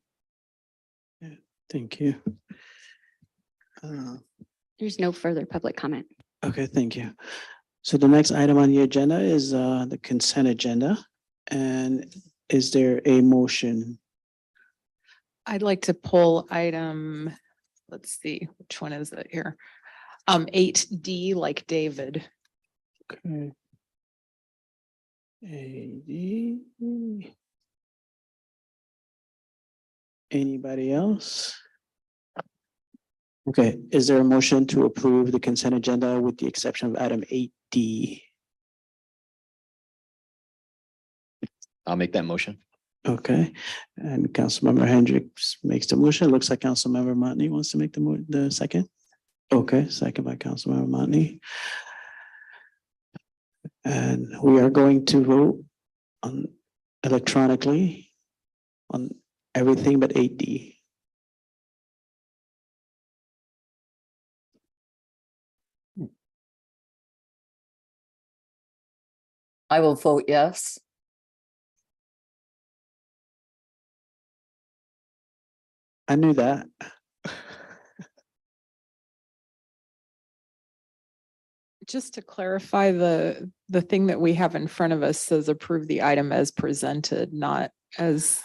Thank you. There's no further public comment. Okay, thank you. So the next item on the agenda is the consent agenda. And is there a motion? I'd like to pull item, let's see, which one is it here? 8D, like David. Okay. AD. Anybody else? Okay, is there a motion to approve the consent agenda with the exception of item 8D? I'll make that motion. Okay, and Councilmember Hendricks makes the motion. It looks like Councilmember Motney wants to make the second. Okay, second by Councilmember Motney. And we are going to vote on electronically on everything but 8D. I will vote yes. I knew that. Just to clarify, the thing that we have in front of us says approve the item as presented, not as.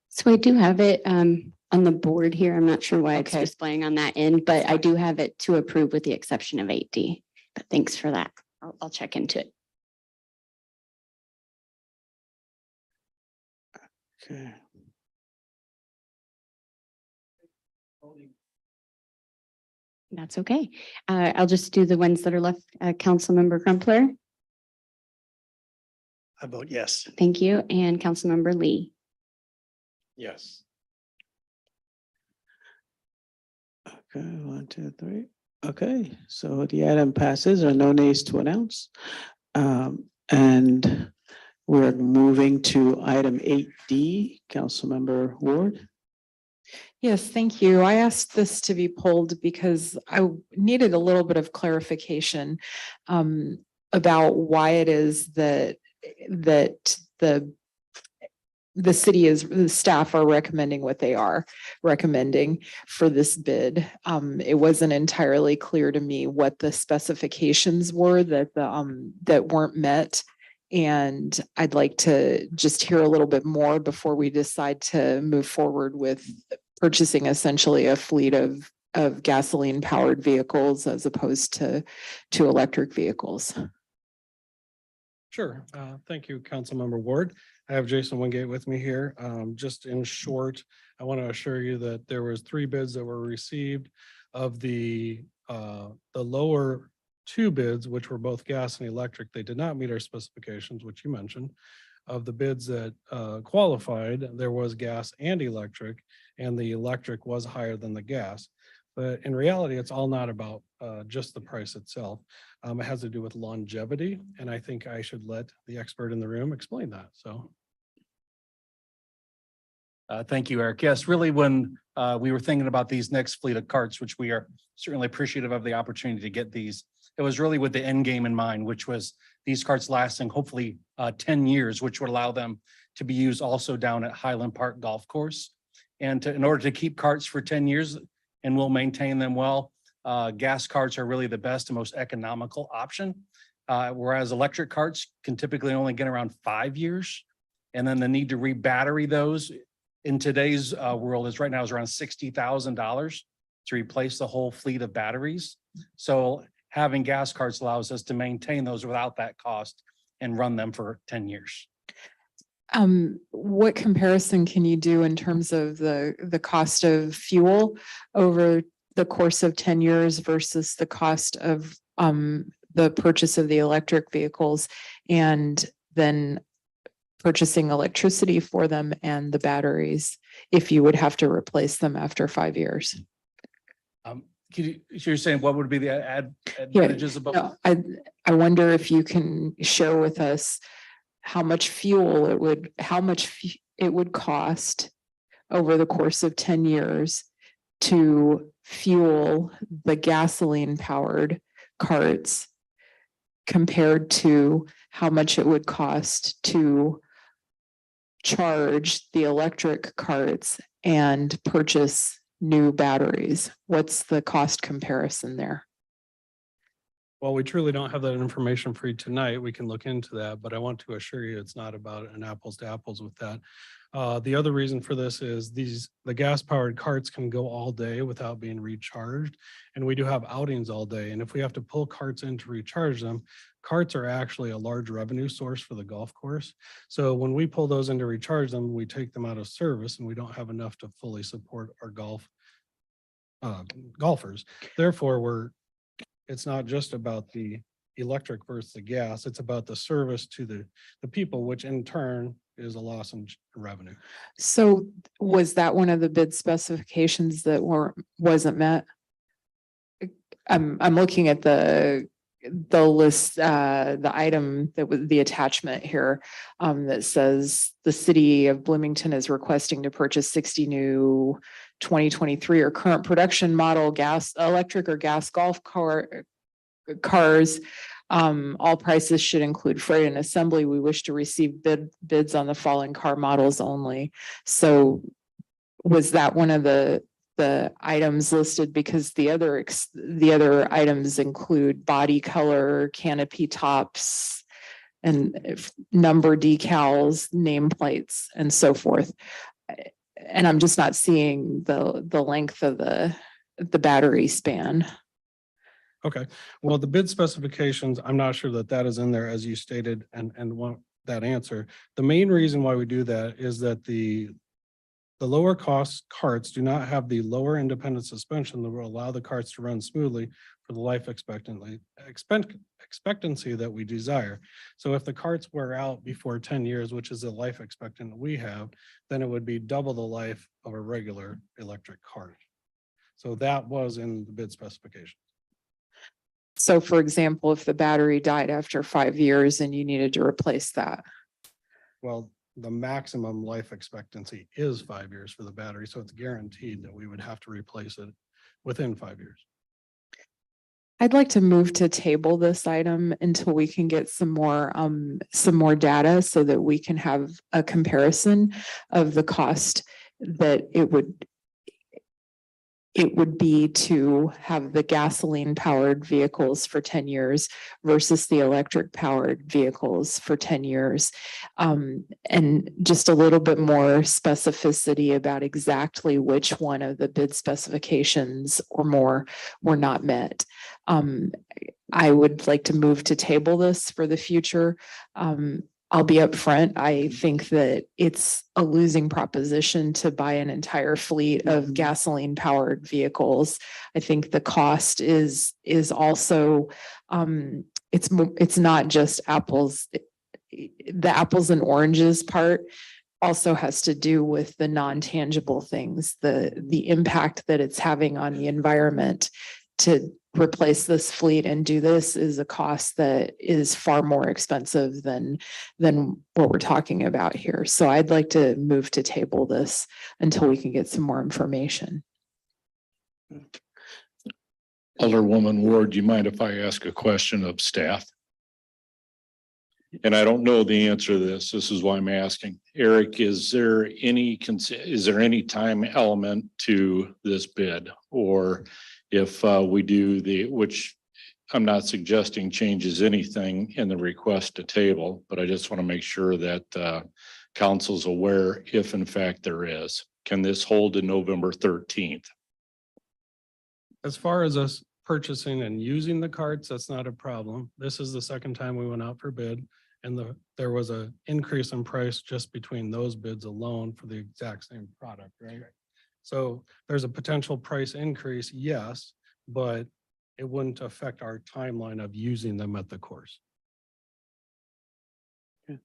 So I do have it on the board here. I'm not sure why it's Okay. displaying on that end, but I do have it to approve with the exception of 8D. But thanks for that. I'll check into it. Okay. That's okay. I'll just do the ones that are left. Councilmember Crumpler, I vote yes. thank you, and Councilmember Lee. Yes. Okay, 1, 2, 3. Okay, so the item passes. There are no nays to announce. And we're moving to item 8D, Councilmember Ward. Yes, thank you. I asked this to be pulled because I needed a little bit of clarification about why it is that the city is, the staff are recommending what they are recommending for this bid. It wasn't entirely clear to me what the specifications were that that weren't met. And I'd like to just hear a little bit more before we decide to move forward with purchasing essentially a fleet of gasoline powered vehicles as opposed to electric vehicles. Sure. Thank you, Councilmember Ward. I have Jason Wingate with me here. Just in short, I want to assure you that there was 3 bids that were received. Of the lower 2 bids, which were both gas and electric, they did not meet our specifications, which you mentioned. Of the bids that qualified, there was gas and electric, and the electric was higher than the gas. But in reality, it's all not about just the price itself. It has to do with longevity, and I think I should let the expert in the room explain that. So. Thank you, Eric. Yes, really, when we were thinking about these next fleet of carts, which we are certainly appreciative of the opportunity to get these, it was really with the end game in mind, which was these carts lasting hopefully 10 years, which would allow them to be used also down at Highland Park Golf Course. And in order to keep carts for 10 years and we'll maintain them well, gas carts are really the best and most economical option. Whereas electric carts can typically only get around 5 years. And then the need to re-battery those in today's world is right now is around $60,000 to replace the whole fleet of batteries. So having gas carts allows us to maintain those without that cost and run them for 10 years. What comparison can you do in terms of the cost of fuel over the course of 10 years versus the cost of the purchase of the electric vehicles and then purchasing electricity for them and the batteries if you would have to replace them after 5 years? You're saying what would be the advantages of both? No, I wonder if you can share with us how much fuel it would cost over the course of 10 years to fuel the gasoline powered carts compared to how much it would cost to charge the electric carts and purchase new batteries? What's the cost comparison there? Well, we truly don't have that information for you tonight. We can look into that, but I want to assure you it's not about an apples to apples with that. The other reason for this is the gas powered carts can go all day without being recharged. And we do have outings all day. And if we have to pull carts in to recharge them, carts are actually a large revenue source for the golf course. So when we pull those in to recharge them, we take them out of service and we don't have enough to fully support our golfers. Therefore, it's not just about the electric versus the gas, it's about the service to the people, which in turn is a loss in revenue. So was that one of the bid specifications that wasn't met? I'm looking at the list, the item that was the attachment here, that says the city of Bloomington is requesting to purchase 60 new 2023 or current production model electric or gas golf cars. All prices should include freight and assembly. We wish to receive bids on the following car models only. So was that one of the items listed? Because the other items include body color, canopy tops, and number decals, nameplates, and so forth. And I'm just not seeing the length of the battery span. Okay, well, the bid specifications, I'm not sure that is in there as you stated and want that answer. The main reason why we do that is that the lower cost carts do not have the lower independent suspension that will allow the carts to run smoothly for the life expectancy that we desire. So if the carts wear out before 10 years, which is the life expectancy we have, then it would be double the life of a regular electric cart. So that was in the bid specification. So for example, if the battery died after 5 years and you needed to replace that. Well, the maximum life expectancy is 5 years for the battery, so it's guaranteed that we would have to replace it within 5 years. I'd like to move to table this item until we can get some more data so that we can have a comparison of the cost that it would be to have the gasoline powered vehicles for 10 years versus the electric powered vehicles for 10 years. And just a little bit more specificity about exactly which one of the bid specifications or more were not met. I would like to move to table this for the future. I'll be upfront. I think that it's a losing proposition to buy an entire fleet of gasoline powered vehicles. I think the cost is also, it's not just apples. The apples and oranges part also has to do with the non-tangible things, the impact that it's having on the environment. To replace this fleet and do this is a cost that is far more expensive than what we're talking about here. So I'd like to move to table this until we can get some more information. Alderwoman Ward, do you mind if I ask a question of staff? And I don't know the answer to this. This is why I'm asking. Eric, is there any time element to this bid? Or if we do which I'm not suggesting changes anything in the request to table, but I just want to make sure that council's aware if in fact there is. Can this hold to November 13th? As far as us purchasing and using the carts, that's not a problem. This is the second time we went out for bid, and there was an increase in price just between those bids alone for the exact same product, right? So there's a potential price increase, yes, but it wouldn't affect our timeline of using them at the course. Okay.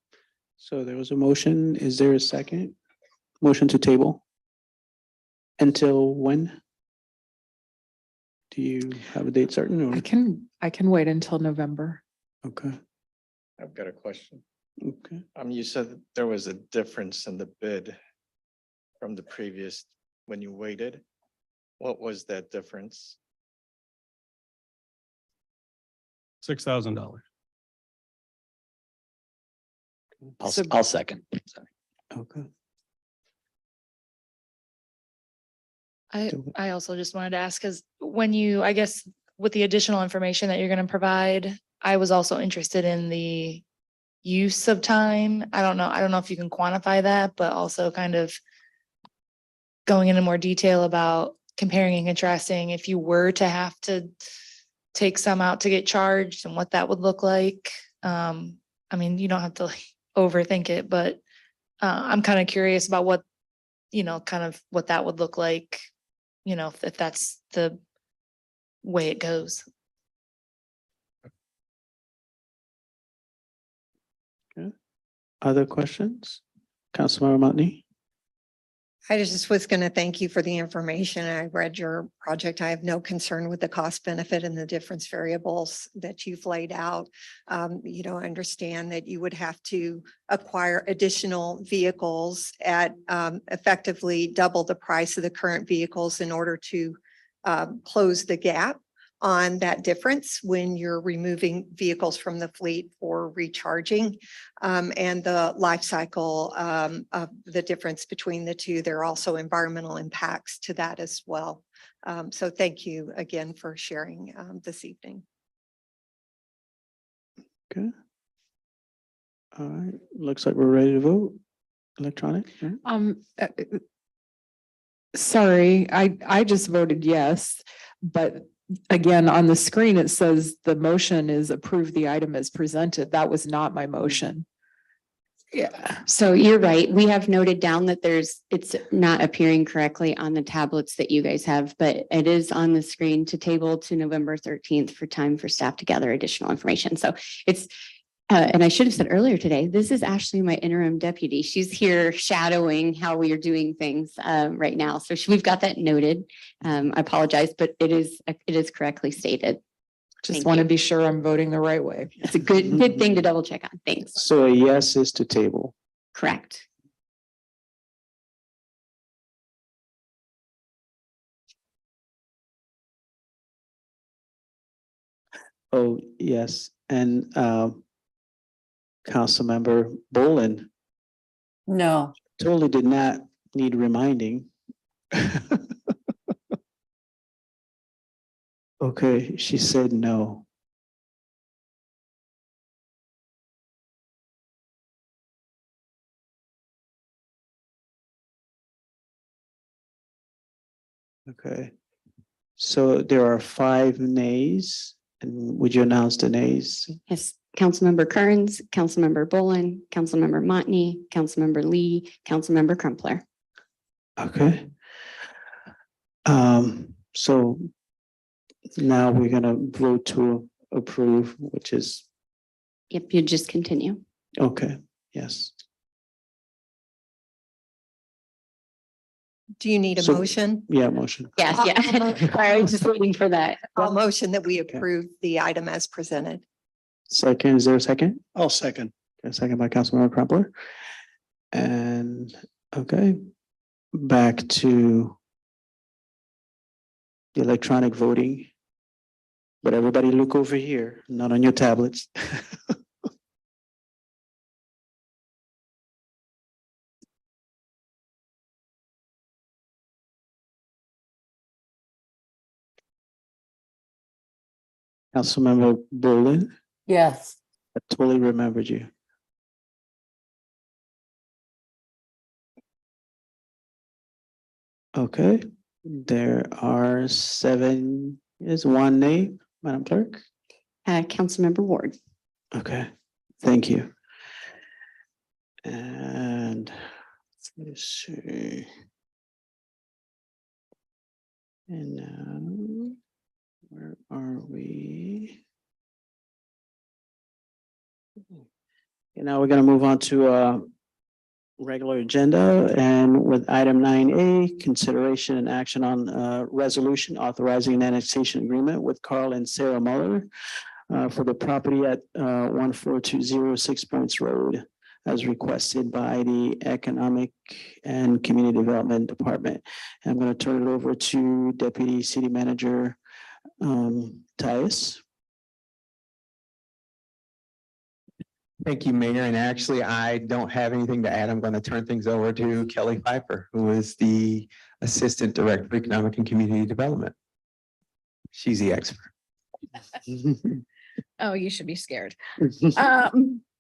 So there was a motion. Is there a second? Motion to table? Until when? Do you have a date certain or? I can wait until November. Okay. I've got a question. Okay. You said that there was a difference in the bid from the previous when you waited. What was that difference? $6,000. I'll second. Sorry. Okay. I also just wanted to ask, because when you, I guess, with the additional information that you're going to provide, I was also interested in the use of time. I don't know if you can quantify that, but also kind of going into more detail about comparing and contrasting if you were to have to take some out to get charged and what that would look like. I mean, you don't have to like overthink it, but I'm kind of curious about what, kind of what that would look like, if that's the way it goes. Okay. Other questions? Councilmember Mutney? I just was going to thank you for the information. I read your project. I have no concern with the cost benefit and the difference variables that you've laid out. I understand that you would have to acquire additional vehicles at effectively double the price of the current vehicles in order to close the gap on that difference when you're removing vehicles from the fleet for recharging, and the life cycle of the difference between the two. There are also environmental impacts to that as well. So thank you again for sharing this evening. Okay. All right, looks like we're ready to vote. Electronic? Yeah. Sorry, I just voted yes, but again, on the screen, it says the motion is approve the item as presented. That was not my motion. Yeah. So you're right. We have noted down that it's not appearing correctly on the tablets that you guys have, but it is on the screen to table to November 13th for time for staff to gather additional information. So it's, and I should have said earlier today, this is Ashley, my interim deputy. She's here shadowing how we are doing things right now. So we've got that noted. I apologize, but it is correctly stated. Just Thank want to you. be sure I'm voting the right way. It's a good thing to double check on. Thanks. So a yes is to table. Correct. Oh, yes. And Councilmember Bolin No. totally did not need reminding. Okay, she said no. Okay, so there are 5 nays, and would you announce the nays? Yes, Councilmember Kearns, Councilmember Bolin, Councilmember Motney, Councilmember Lee, Councilmember Crumpler. Okay. So now we're gonna vote to approve, which is, Yep, you just continue. okay, yes. Do you need a So- motion? Yeah, motion. Yes, yeah. I was just waiting for that. I'll motion that we approve the item as presented. Second, is there a second? I'll second. A second by Councilmember Crumpler. And, okay, back to the electronic voting. But everybody look over here, not on your tablets. Councilmember Bolin, Yes. I totally remembered you. Okay, there are 7, is 1 name, Madam Clerk? Councilmember Ward. Okay, thank you. And let's see. And now, where are we? And now we're gonna move on to regular agenda, and with item 9A, consideration and action on resolution authorizing an annexation agreement with Carl and Sarah Muller for the property at 14206 6 Points Road, as requested by the Economic and Community Development Department. And I'm going to turn it over to Deputy City Manager Tyus. Thank you, Mayor. And actually, I don't have anything to add. I'm going to turn things over to Kelly Piper, who is the Assistant Director of Economic and Community Development. She's the expert. Oh, you should be scared.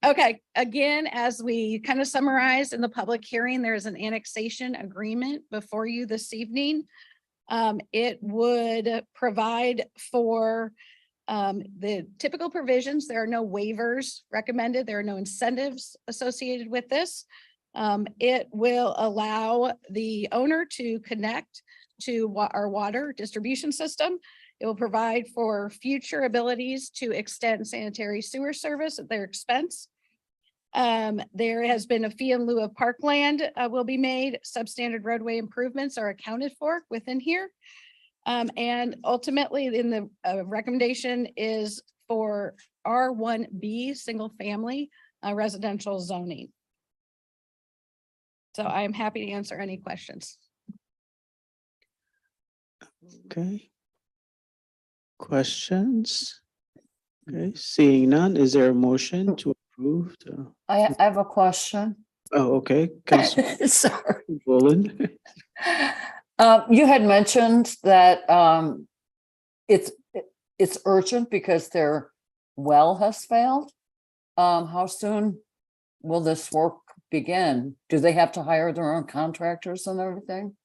Okay, again, as we kind of summarized in the public hearing, there is an annexation agreement before you this evening. It would provide for the typical provisions. There are no waivers recommended. There are no incentives associated with this. It will allow the owner to connect to our water distribution system. It will provide for future abilities to extend sanitary sewer service at their expense. There has been a fee in lieu of parkland will be made. Substandard roadway improvements are accounted for within here. And ultimately in the recommendation is for R1B single family residential zoning. So I'm happy to answer any questions. Okay. Questions? Okay, seeing none, is there a motion to approve? I have a question. Oh, okay, Councilor Sorry. Boland. You had mentioned that it's urgent because their well has failed. How soon will this work begin? Do they have to hire their own contractors and everything?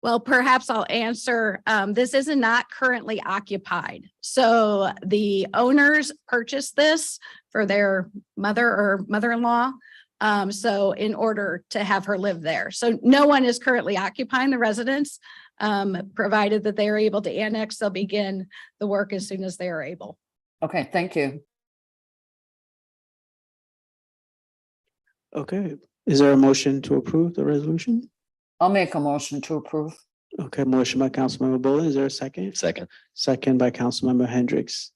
Well, perhaps I'll answer. This is not currently occupied. So the owners purchased this for their mother or mother-in-law. So in order to have her live there. So no one is currently occupying the residence. Provided that they are able to annex, they'll begin the work as soon as they are able. Okay, thank you. Okay, is there a motion to approve the resolution? I'll make a motion to approve. Okay, motion by Councilmember Boland. Is there a second? Second. Second by Councilmember Hendricks.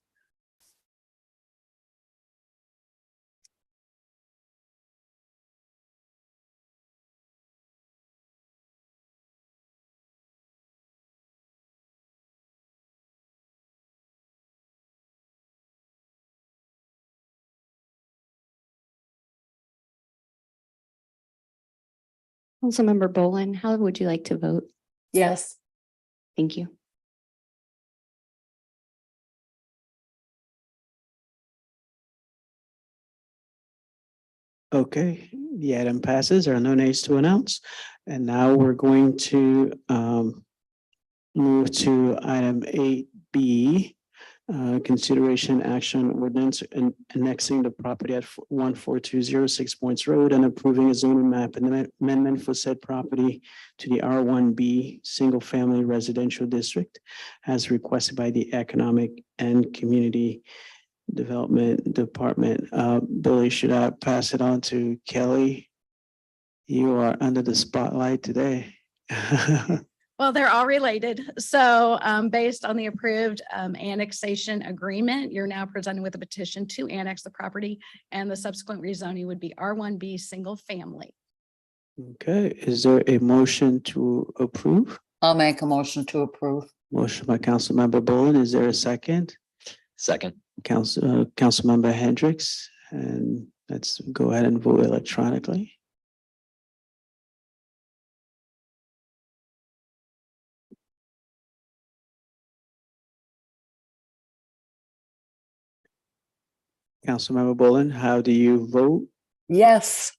Councilmember Boland, how would you like to vote? Yes. Thank you. Okay, the item passes. There are no nays to announce. And now we're going to move to item 8B. Consideration action ordinance and annexing the property at 14206 Points Road and approving a zoning map and amendment for said property to the R1B Single Family Residential District as requested by the Economic and Community Development Department. Billy, should I pass it on to Kelly? You are under the spotlight today. Well, they're all related. So based on the approved annexation agreement, you're now presented with a petition to annex the property, and the subsequent rezoning would be R1B single family. Okay, is there a motion to approve? I'll make a motion to approve. Motion by Councilmember Boland. Is there a second? Second. Councilmember Hendricks, and let's go ahead and vote electronically. Councilmember Boland, how do you vote? Yes.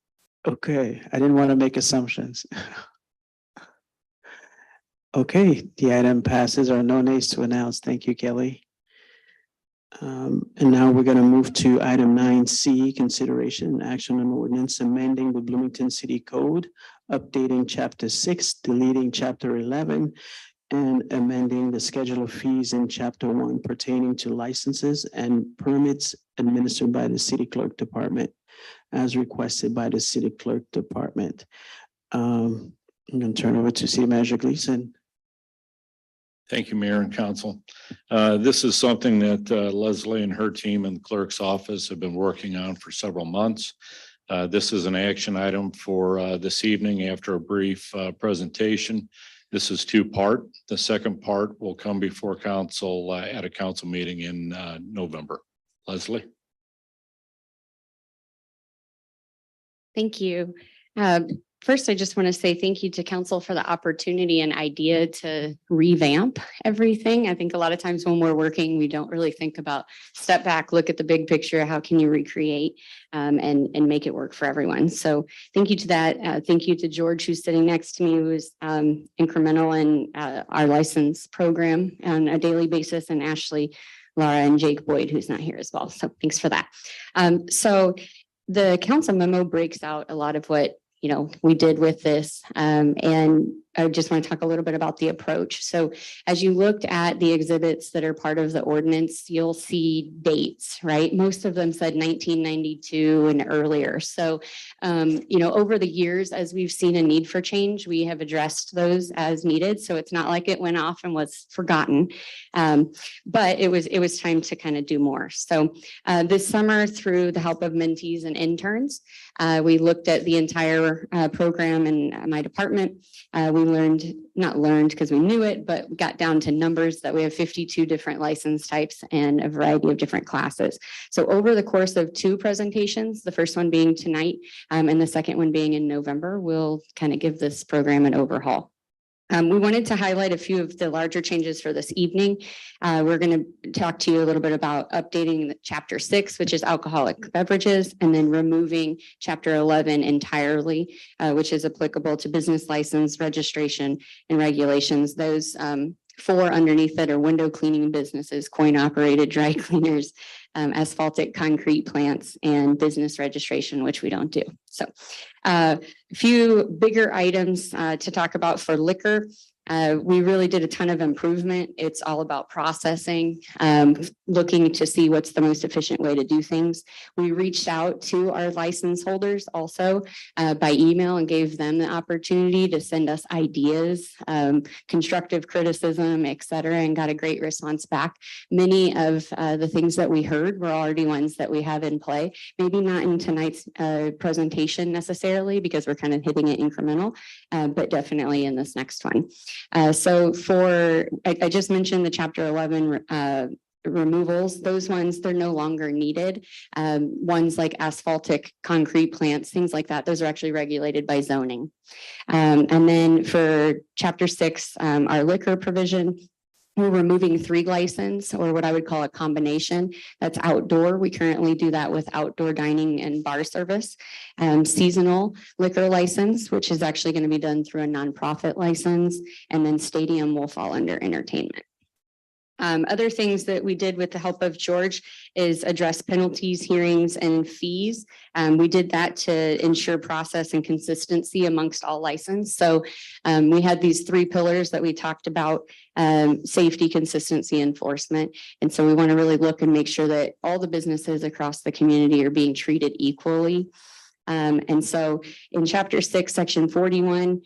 Okay, I didn't want to make assumptions. Okay, the item passes. There are no nays to announce. Thank you, Kelly. And now we're going to move to item 9C, consideration and action on ordinance amending the Bloomington City Code, updating chapter 6, deleting chapter 11, and amending the schedule of fees in chapter 1 pertaining to licenses and permits administered by the City Clerk Department as requested by the City Clerk Department. I'm going to turn over to City Manager Gleason. Thank you, Mayor and Council. This is something that Leslie and her team in the clerk's office have been working on for several months. This is an action item for this evening after a brief presentation. This is two-part. The second part will come before council at a council meeting in November. Leslie? Thank you. First, I just want to say thank you to council for the opportunity and idea to revamp everything. I think a lot of times when we're working, we don't really think about step back, look at the big picture. How can you recreate and make it work for everyone? So thank you to that. Thank you to George, who's sitting next to me, who is incremental in our license program on a daily basis, and Ashley, Laura, and Jake Boyd, who's not here as well. So thanks for that. So the council memo breaks out a lot of what we did with this. And I just want to talk a little bit about the approach. So as you looked at the exhibits that are part of the ordinance, you'll see dates, right? Most of them said 1992 and earlier. So, over the years, as we've seen a need for change, we have addressed those as needed. So it's not like it went off and was forgotten, but it was time to kind of do more. So this summer, through the help of mentees and interns, we looked at the entire program in my department. We not learned because we knew it, but got down to numbers that we have 52 different license types and a variety of different classes. So over the course of 2 presentations, the first one being tonight and the second one being in November, we'll kind of give this program an overhaul. We wanted to highlight a few of the larger changes for this evening. We're going to talk to you a little bit about updating chapter 6, which is alcoholic beverages, and then removing chapter 11 entirely, which is applicable to business license, registration, and regulations. Those 4 underneath it are window cleaning businesses, coin operated dry cleaners, asphaltic concrete plants, and business registration, which we don't do. So a few bigger items to talk about for liquor. We really did a ton of improvement. It's all about processing, looking to see what's the most efficient way to do things. We reached out to our license holders also by email and gave them the opportunity to send us ideas, constructive criticism, et cetera, and got a great response back. Many of the things that we heard were already ones that we have in play, maybe not in tonight's presentation necessarily, because we're kind of hitting it incremental, but definitely in this next one. So I just mentioned the chapter 11 removals. Those ones, they're no longer needed. Ones like asphaltic concrete plants, things like that, those are actually regulated by zoning. And then for chapter 6, our liquor provision, we're removing 3 license, or what I would call a combination. That's outdoor. We currently do that with outdoor dining and bar service. Seasonal liquor license, which is actually going to be done through a nonprofit license, and then stadium will fall under entertainment. Other things that we did with the help of George is address penalties, hearings, and fees. We did that to ensure process and consistency amongst all license. So we had these 3 pillars that we talked about: safety, consistency, enforcement. And so we want to really look and make sure that all the businesses across the community are being treated equally. And so in chapter 6, section 41,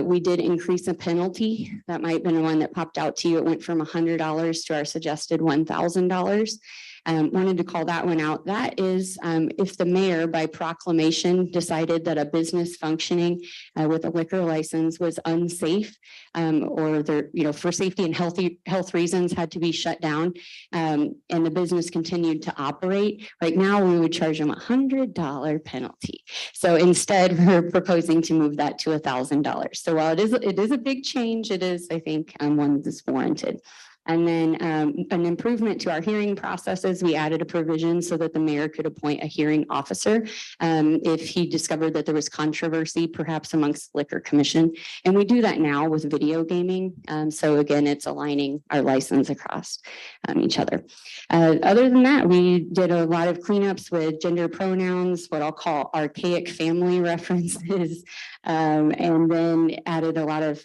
we did increase a penalty. That might have been the one that popped out to you. It went from $100 to our suggested $1,000. Wanted to call that one out. That is if the mayor by proclamation decided that a business functioning with a liquor license was unsafe, or for safety and health reasons had to be shut down, and the business continued to operate. Right now, we would charge them $100 penalty. So instead, we're proposing to move that to $1,000. So while it is a big change, it is, I think, one that's warranted. And then an improvement to our hearing processes, we added a provision so that the mayor could appoint a hearing officer if he discovered that there was controversy, perhaps amongst the liquor commission. And we do that now with video gaming. So again, it's aligning our license across each other. Other than that, we did a lot of cleanups with gender pronouns, what I'll call archaic family references, and then added a lot of,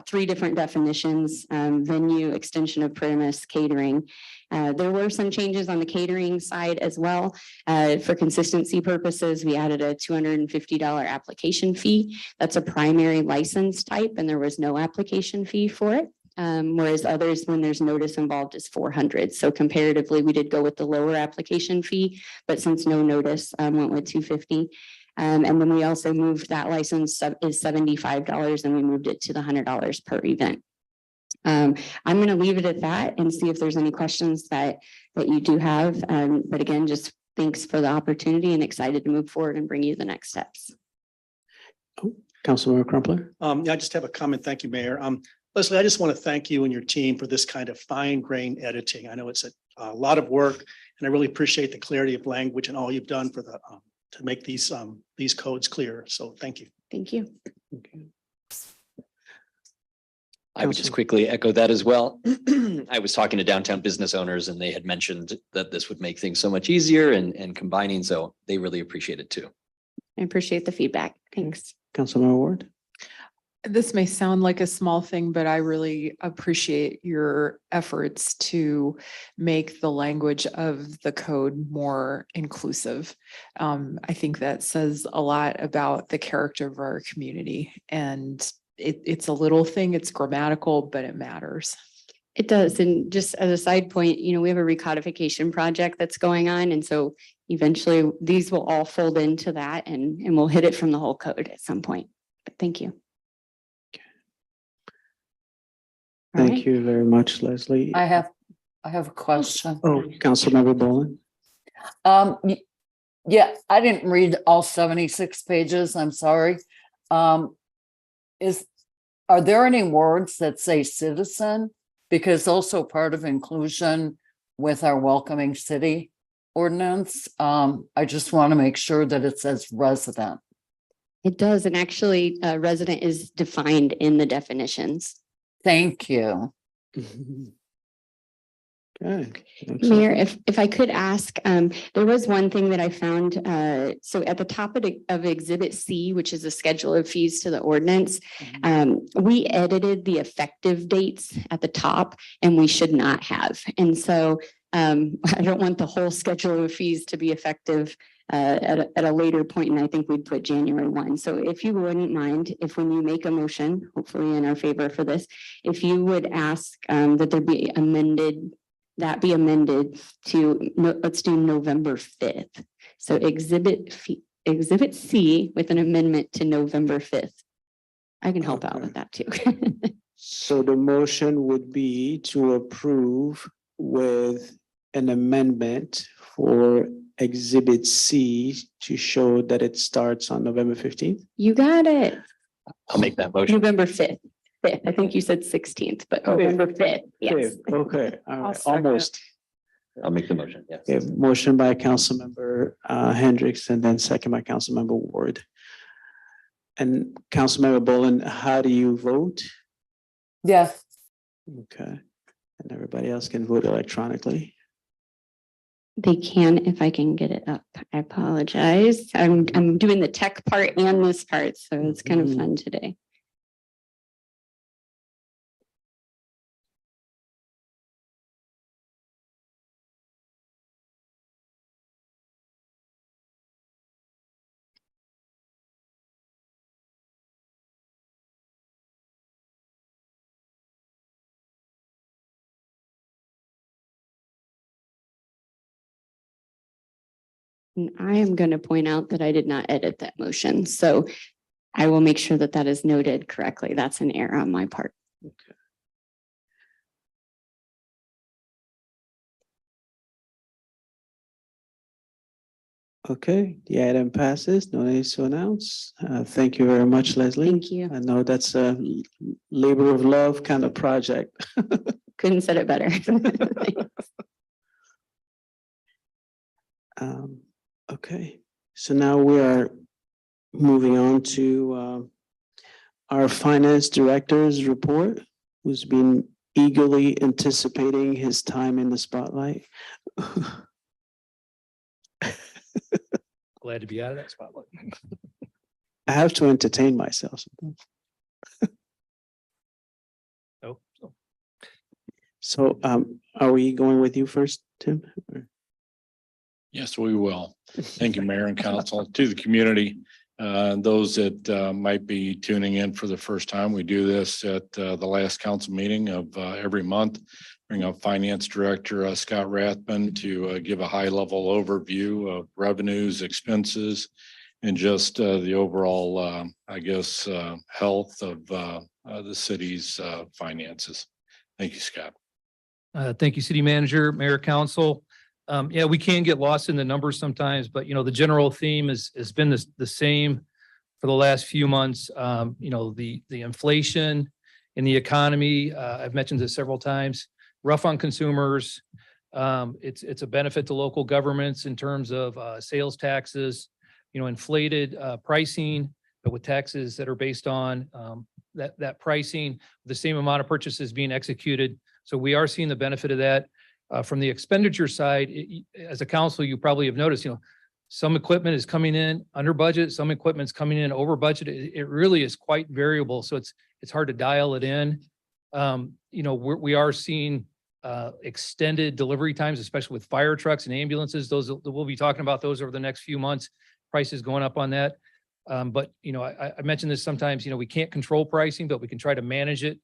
3 different definitions: venue, extension of premise, catering. There were some changes on the catering side as well. For consistency purposes, we added a $250 application fee. That's a primary license type, and there was no application fee for it. Whereas others, when there's notice involved, is $400. So comparatively, we did go with the lower application fee, but since no notice, went with $250. And then we also moved that license is $75, and we moved it to the $100 per event. I'm going to leave it at that and see if there's any questions that you do have. But again, just thanks for the opportunity and excited to move forward and bring you the next steps. Councilmember Crumpler? Yeah, I just have a comment. Thank you, Mayor. Leslie, I just want to thank you and your team for this kind of fine grained editing. I know it's a lot of work and I really appreciate the clarity of language and all you've done for the, to make these codes clear. So thank you. Thank you. I would just quickly echo that as well. I was talking to downtown business owners and they had mentioned that this would make things so much easier and combining, so they really appreciate it too. I appreciate the feedback. Thanks. Councilmember Ward? This may sound like a small thing, but I really appreciate your efforts to make the language of the code more inclusive. I think that says a lot about the character of our community, and it's a little thing, it's grammatical, but it matters. It does. And just as a side point, we have a recodification project that's going on. And so eventually these will all fold into that and we'll hit it from the whole code at some point. But thank you. All right. Thank you very much, Leslie. I have a question. Oh, Councilmember Boland? Yeah, I didn't read all 76 pages. I'm sorry. Are there any words that say citizen? Because also part of inclusion with our welcoming city ordinance. I just want to make sure that it says resident. It does. And actually, resident is defined in the definitions. Thank you. Okay. Mayor, if I could ask, there was one thing that I found. So at the top of Exhibit C, which is a schedule of fees to the ordinance, we edited the effective dates at the top and we should not have. And so I don't want the whole schedule of fees to be effective at a later point, and I think we'd put January 1. So if you wouldn't mind, if when you make a motion, hopefully in our favor for this, if you would ask that there be amended to, let's do November 5th. So Exhibit C with an amendment to November 5th. I can help out with that too. So the motion would be to approve with an amendment for Exhibit C to show that it starts on November 15th? You got it. I'll make that motion. November 5th. I think you said 16th, but November 5th. Yes. Okay, all right, almost. I'll make the motion, yes. Okay, motion by Councilmember Hendricks and then second by Councilmember Ward. And Councilmember Boland, how do you vote? Yes. Okay, and everybody else can vote electronically. They can, if I can get it up. I apologize. I'm doing the tech part and this part, so it's kind of fun today. And I am going to point out that I did not edit that motion, so I will make sure that that is noted correctly. That's an error on my part. Okay, the item passes. No need to announce. Thank you very much, Leslie. Thank you. I know that's a labor of love kind of project. Couldn't said it better. Okay, so now we are moving on to our finance director's report, who's been eagerly anticipating his time in the spotlight. Glad to be out of that spotlight. I have to entertain myself sometimes. Oh, So are we going with you first, Tim? Or- Yes, we will. Thank you, Mayor and Council. To the community, those that might be tuning in for the first time, we do this at the last council meeting of every month. Bring up Finance Director Scott Rathman to give a high-level overview of revenues, expenses, and just the overall, health of the city's finances. Thank you, Scott. Thank you, City Manager, Mayor, Council. Yeah, we can get lost in the numbers sometimes, but the general theme has been the same for the last few months. The inflation in the economy, I've mentioned this several times, rough on consumers. It's a benefit to local governments in terms of sales taxes, inflated pricing, but with taxes that are based on that pricing, the same amount of purchases being executed. So we are seeing the benefit of that. From the expenditure side, as a council, you probably have noticed, some equipment is coming in under budget, some equipment's coming in over budget. It really is quite variable. So it's hard to dial it in. We are seeing extended delivery times, especially with fire trucks and ambulances. We'll be talking about those over the next few months, prices going up on that. But I mentioned this sometimes, we can't control pricing, but we can try to manage it,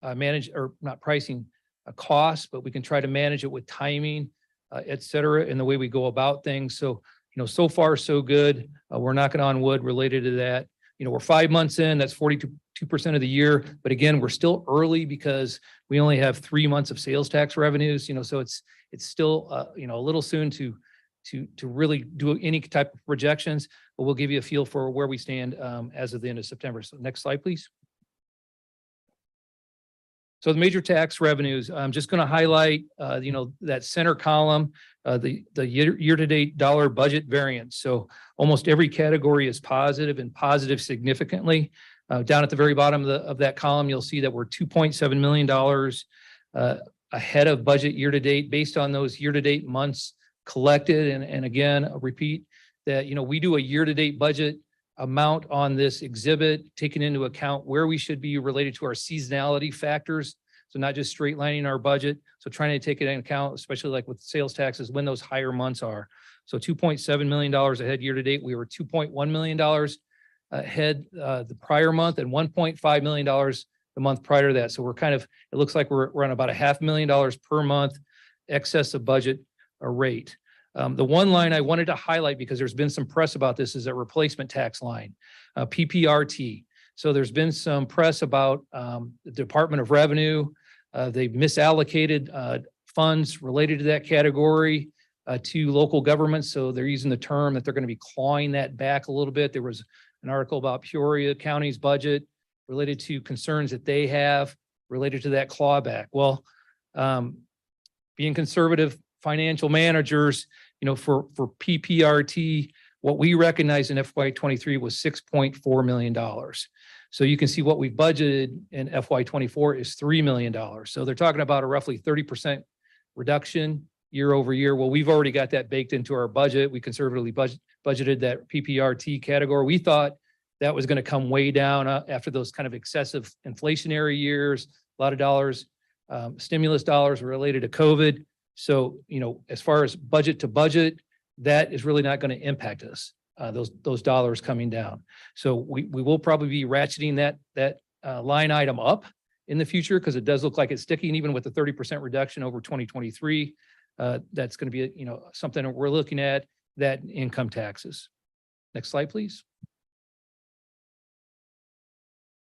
or not pricing, a cost, but we can try to manage it with timing, et cetera, in the way we go about things. So, so far so good. We're knocking on wood related to that. We're 5 months in, that's 42% of the year. But again, we're still early because we only have 3 months of sales tax revenues, so it's still, a little soon to really do any type of projections, but we'll give you a feel for where we stand as of the end of September. So next slide, please. So the major tax revenues, I'm just going to highlight, that center column, the year-to-date dollar budget variance. So almost every category is positive and positive significantly. Down at the very bottom of that column, you'll see that we're $2.7 million ahead of budget year-to-date based on those year-to-date months collected. And again, I'll repeat that, we do a year-to-date budget amount on this exhibit, taking into account where we should be related to our seasonality factors. So not just straight lining our budget. So trying to take it into account, especially like with sales taxes, when those higher months are. So $2.7 million ahead year to date. We were $2.1 million ahead the prior month and $1.5 million the month prior to that. So we're it looks like we're on about $500,000 per month excess of budget rate. The one line I wanted to highlight, because there's been some press about this, is a replacement tax line, PPRT. So there's been some press about the Department of Revenue. They've misallocated funds related to that category to local governments. So they're using the term that they're going to be clawing that back a little bit. There was an article about Peoria County's budget related to concerns that they have related to that clawback. Well, being conservative financial managers, for PPRT, what we recognized in FY23 was $6.4 million. So you can see what we budgeted in FY24 is $3 million. So they're talking about a roughly 30% reduction year over year. Well, we've already got that baked into our budget. We conservatively budgeted that PPRT category. We thought that was going to come way down after those kind of excessive inflationary years, a lot of dollars, stimulus dollars related to COVID. So, as far as budget to budget, that is really not going to impact us, those dollars coming down. So we will probably be ratcheting that line item up in the future, because it does look like it's sticking, even with the 30% reduction over 2023. That's going to be, something that we're looking at, that income taxes. Next slide, please.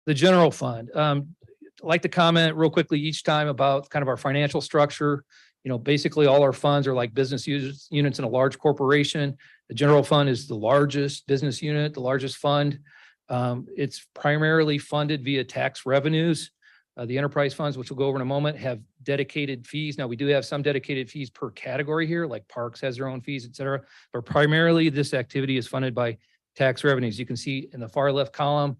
The general fund. I'd like to comment real quickly each time about kind of our financial structure. Basically all our funds are like business units in a large corporation. The general fund is the largest business unit, the largest fund. It's primarily funded via tax revenues. The enterprise funds, which we'll go over in a moment, have dedicated fees. Now, we do have some dedicated fees per category here, like Parks has their own fees, et cetera. But primarily this activity is funded by tax revenues. You can see in the far left column,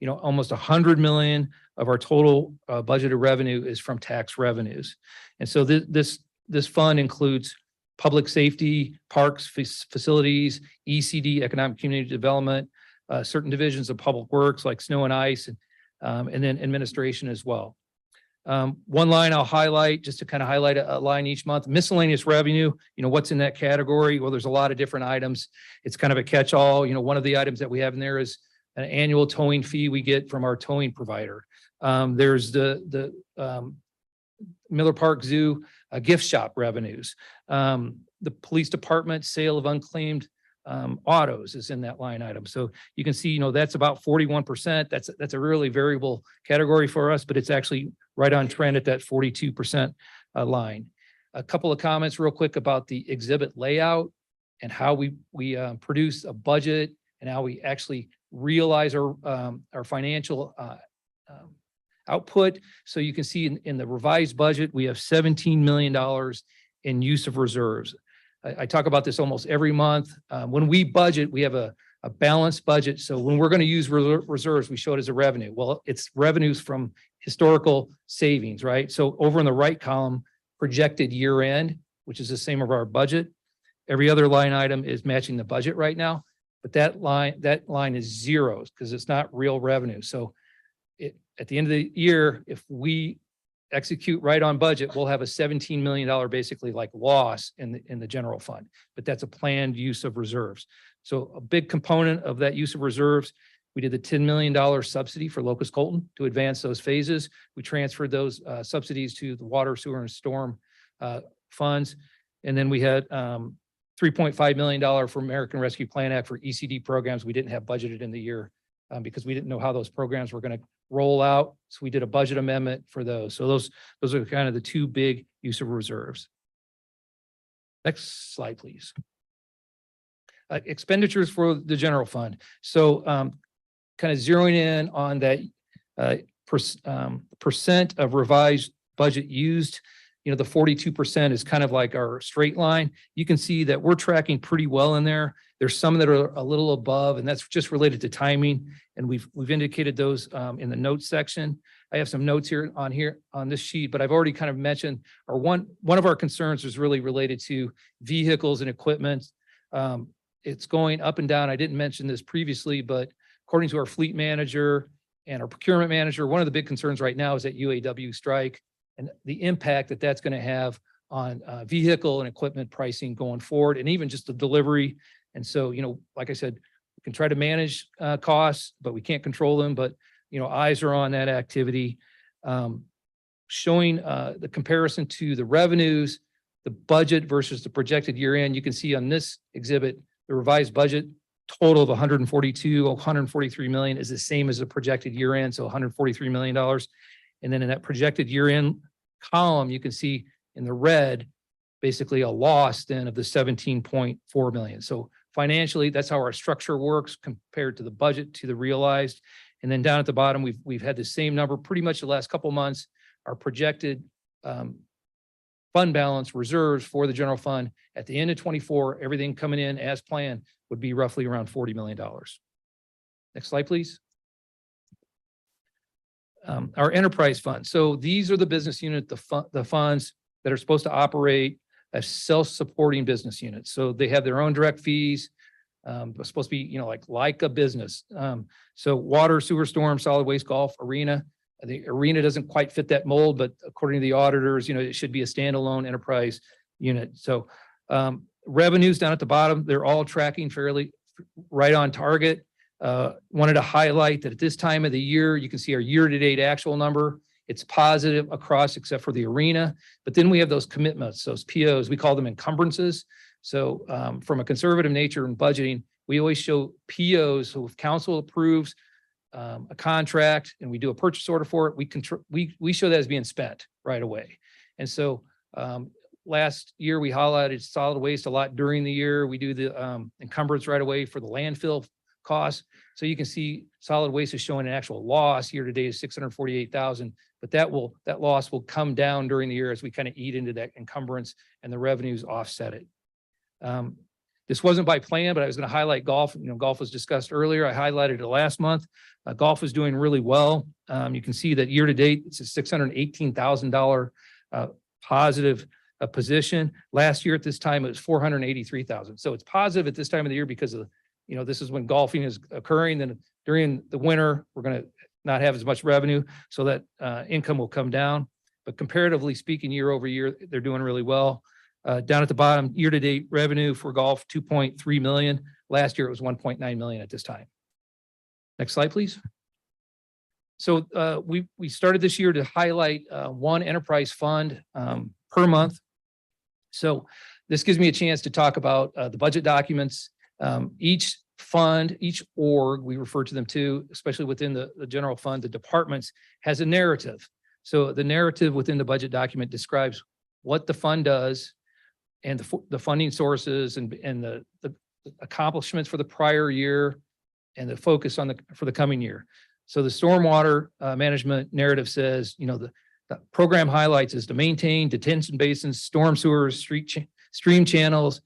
almost 100 million of our total budgeted revenue is from tax revenues. And so this fund includes public safety, parks, facilities, ECD, economic community development, certain divisions of public works like snow and ice, and then administration as well. One line I'll highlight, just to kind of highlight a line each month, miscellaneous revenue, what's in that category? Well, there's a lot of different items. It's kind of a catch-all. One of the items that we have in there is an annual towing fee we get from our towing provider. There's the Miller Park Zoo gift shop revenues. The police department sale of unclaimed autos is in that line item. So you can see, that's about 41%. That's a really variable category for us, but it's actually right on trend at that 42% line. A couple of comments real quick about the exhibit layout and how we produce a budget and how we actually realize our financial output. So you can see in the revised budget, we have $17 million in use of reserves. I talk about this almost every month. When we budget, we have a balanced budget. So when we're going to use reserves, we show it as a revenue. Well, it's revenues from historical savings, right? So over in the right column, projected year end, which is the same of our budget. Every other line item is matching the budget right now, but that line is zeros because it's not real revenue. So at the end of the year, if we execute right on budget, we'll have a $17 million basically like loss in the general fund, but that's a planned use of reserves. So a big component of that use of reserves, we did the $10 million subsidy for Locust Colton to advance those phases. We transferred those subsidies to the water, sewer, and storm funds. And then we had $3.5 million for American Rescue Plan Act for ECD programs we didn't have budgeted in the year because we didn't know how those programs were going to roll out. So we did a budget amendment for those. So those are kind of the two big use of reserves. Next slide, please. Expenditures for the general fund. So kind of zeroing in on that percent of revised budget used, you know, the 42% is kind of like our straight line. You can see that we're tracking pretty well in there. There's some that are a little above, and that's just related to timing. And we've indicated those in the notes section. I have some notes here on this sheet, but I've already kind of mentioned, or one of our concerns is really related to vehicles and equipment. It's going up and down. I didn't mention this previously, but according to our fleet manager and our procurement manager, one of the big concerns right now is that UAW strike and the impact that that's going to have on vehicle and equipment pricing going forward, and even just the delivery. And so, you know, like I said, we can try to manage costs, but we can't control them. But, you know, eyes are on that activity. Showing the comparison to the revenues, the budget versus the projected year end. You can see on this exhibit, the revised budget total of 143 million is the same as the projected year end, so $143 million. And then in that projected year end column, you can see in the red, basically a loss then of the 17.4 million. So financially, that's how our structure works compared to the budget to the realized. And then down at the bottom, we've had the same number pretty much the last couple of months. Our projected fund balance reserves for the general fund at the end of 24, everything coming in as planned would be roughly around $40 million. Next slide, please. Our enterprise fund. So these are the business unit, the funds that are supposed to operate as self-supporting business units. So they have their own direct fees. It's supposed to be, you know, like a business. So water, sewer, storm, solid waste, golf, arena. The arena doesn't quite fit that mold, but according to the auditors, you know, it should be a standalone enterprise unit. So revenues down at the bottom, they're all tracking fairly right on target. Wanted to highlight that at this time of the year, you can see our year-to-date actual number. It's positive across except for the arena. But then we have those commitments, those POs, we call them encumbrances. So from a conservative nature in budgeting, we always show POs. So if council approves a contract and we do a purchase order for it, we show that as being spent right away. And so last year we highlighted solid waste a lot during the year. We do the encumbrance right away for the landfill costs. So you can see solid waste is showing an actual loss year to date of 648,000, but that loss will come down during the year as we kind of eat into that encumbrance and the revenues offset it. This wasn't by plan, but I was going to highlight golf. You know, golf was discussed earlier. I highlighted it last month. Golf is doing really well. You can see that year to date, it's a $618,000 positive position. Last year at this time, it was 483,000. So it's positive at this time of the year because of, you know, this is when golfing is occurring. Then during the winter, we're going to not have as much revenue. So that income will come down. But comparatively speaking, year over year, they're doing really well. Down at the bottom, year-to-date revenue for golf, 2.3 million. Last year, it was 1.9 million at this time. Next slide, please. So we started this year to highlight one enterprise fund per month. So this gives me a chance to talk about the budget documents. Each fund, each org, we refer to them to, especially within the general fund, the departments, has a narrative. So the narrative within the budget document describes what the fund does and the funding sources and the accomplishments for the prior year and the focus on for the coming year. So the stormwater management narrative says, you know, the program highlights is to maintain detention basins, storm sewers, stream channels,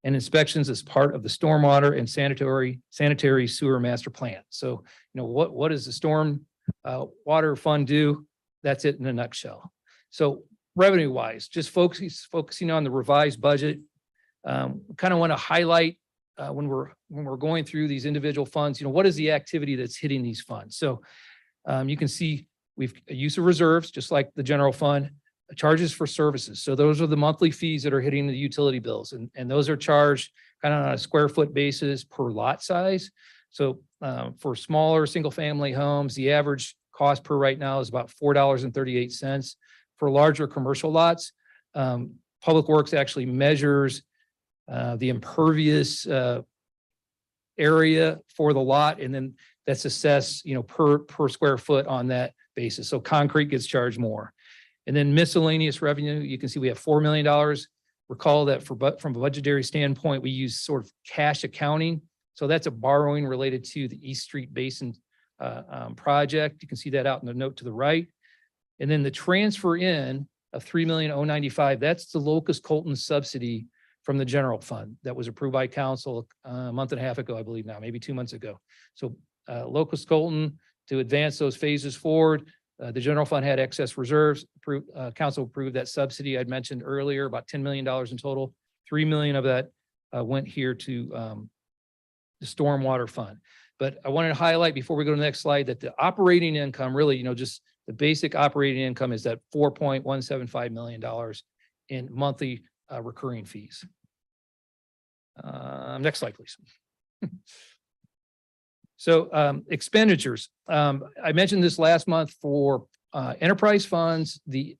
and inspections as part of the stormwater and sanitary sewer master plan. So, you know, what does the storm water fund do? That's it in a nutshell. So revenue wise, just focusing on the revised budget. Kind of want to highlight when we're going through these individual funds, you know, what is the activity that's hitting these funds? So you can see we've a use of reserves, just like the general fund, charges for services. So those are the monthly fees that are hitting the utility bills, and those are charged kind of on a square foot basis per lot size. So for smaller single family homes, the average cost per right now is about $4.38. For larger commercial lots, Public Works actually measures the impervious area for the lot, and then that's assessed, you know, per square foot on that basis. So concrete gets charged more. And then miscellaneous revenue, you can see we have $4 million. Recall that from a budgetary standpoint, we use sort of cash accounting. So that's a borrowing related to the East Street Basin project. You can see that out in the note to the right. And then the transfer in of $3,095,000, that's the Locust Colton subsidy from the general fund that was approved by council a month and a half ago, I believe now, maybe 2 months ago. So Locust Colton, to advance those phases forward, the general fund had excess reserves. Council approved that subsidy I'd mentioned earlier, about $10 million in total. 3 million of that went here to the stormwater fund. But I wanted to highlight before we go to the next slide that the operating income, really, you know, just the basic operating income is that $4.175 million in monthly recurring fees. Next slide, please. So expenditures. I mentioned this last month for enterprise funds. The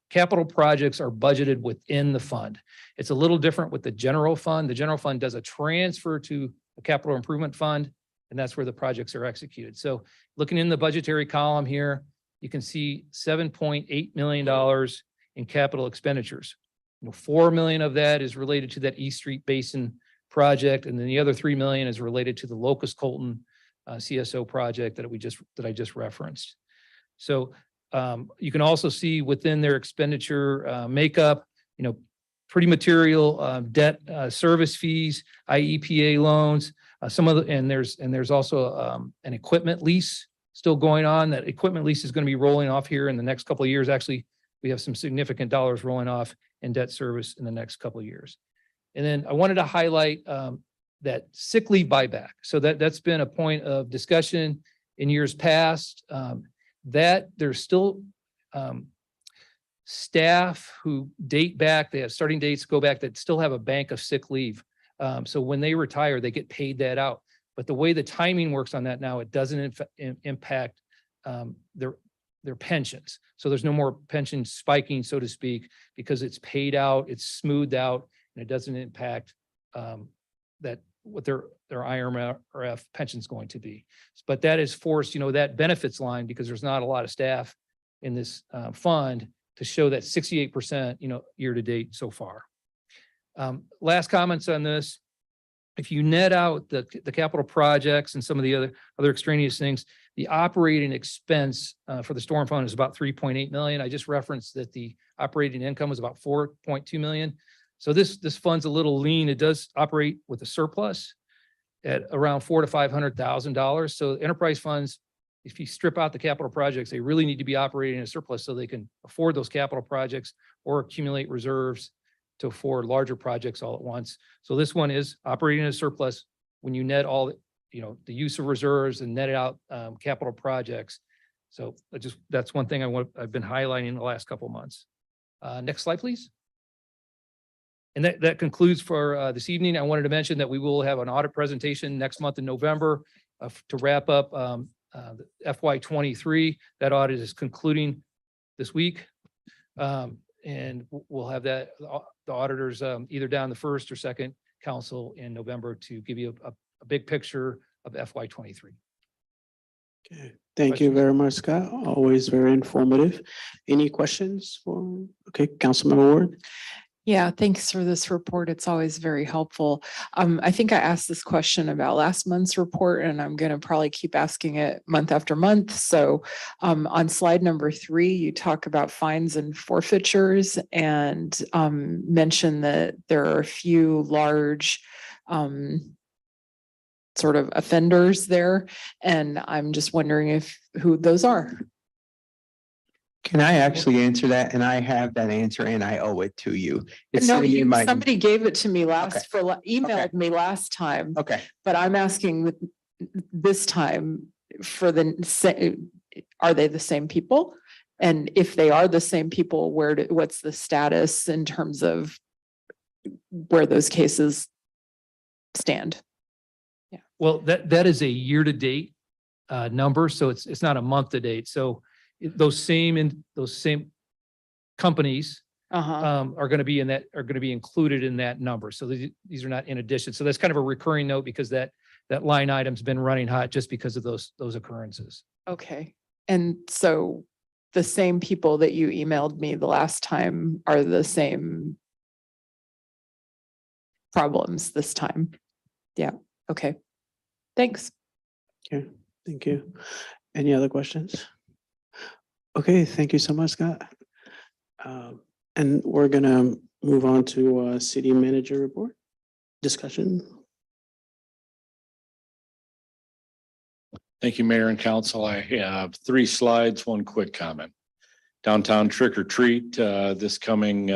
capital projects are budgeted within the fund. It's a little different with the general fund. The general fund does a transfer to a capital improvement fund, and that's where the projects are executed. So looking in the budgetary column here, you can see $7.8 million in capital expenditures. You know, 4 million of that is related to that East Street Basin project, and then the other 3 million is related to the Locust Colton CSO project that I just referenced. So you can also see within their expenditure makeup, you know, pretty material debt service fees, IEPA loans, and there's also an equipment lease still going on. That equipment lease is going to be rolling off here in the next couple of years. Actually, we have some significant dollars rolling off in debt service in the next couple of years. And then I wanted to highlight that sick leave buyback. So that's been a point of discussion in years past. That there's still staff who date back, they have starting dates go back that still have a bank of sick leave. So when they retire, they get paid that out. But the way the timing works on that now, it doesn't impact their pensions. So there's no more pension spiking, so to speak, because it's paid out, it's smoothed out, and it doesn't impact that what their IRF pension is going to be. But that is forced, you know, that benefits line, because there's not a lot of staff in this fund to show that 68%, you know, year to date so far. Last comments on this. If you net out the capital projects and some of the other extraneous things, the operating expense for the storm fund is about 3.8 million. I just referenced that the operating income was about 4.2 million. So this fund's a little lean. It does operate with a surplus at around $400,000 to $500,000. So enterprise funds, if you strip out the capital projects, they really need to be operating in a surplus so they can afford those capital projects or accumulate reserves to afford larger projects all at once. So this one is operating in a surplus when you net all, you know, the use of reserves and net out capital projects. So that's one thing I've been highlighting in the last couple of months. Next slide, please. And that concludes for this evening. I wanted to mention that we will have an audit presentation next month in November to wrap up the FY23. That audit is concluding this week. And we'll have the auditors either down the first or second council in November to give you a big picture of FY23. Okay, thank you very much, Scott. Always very informative. Any questions for, okay, Councilmember Ward? Yeah, thanks for this report. It's always very helpful. I think I asked this question about last month's report, and I'm going to probably keep asking it month after month. So on slide number 3, you talk about fines and forfeitures and mention that there are a few large sort of offenders there. And I'm just wondering who those are. Can I actually answer that? And I have that answer and I owe it to you. It's No, sitting in my. somebody gave it to me Okay. emailed me last time. Okay. But I'm asking this time for are they the same people? And if they are the same people, what's the status in terms of where those cases stand? Yeah. Well, that is a year-to-date number, so it's not a month-to-date. So those same companies are going to be included in that number. So these are not in addition. So that's kind of a recurring note because that line item's been running hot just because of those occurrences. Okay. And so the same people that you emailed me the last time are the same problems this time. Yeah. Okay. Thanks. Okay, thank you. Any other questions? Okay, thank you so much, Scott. And we're gonna move on to city manager report discussion. Thank you, Mayor and Council. I have 3 slides, 1 quick comment. Downtown trick or treat this coming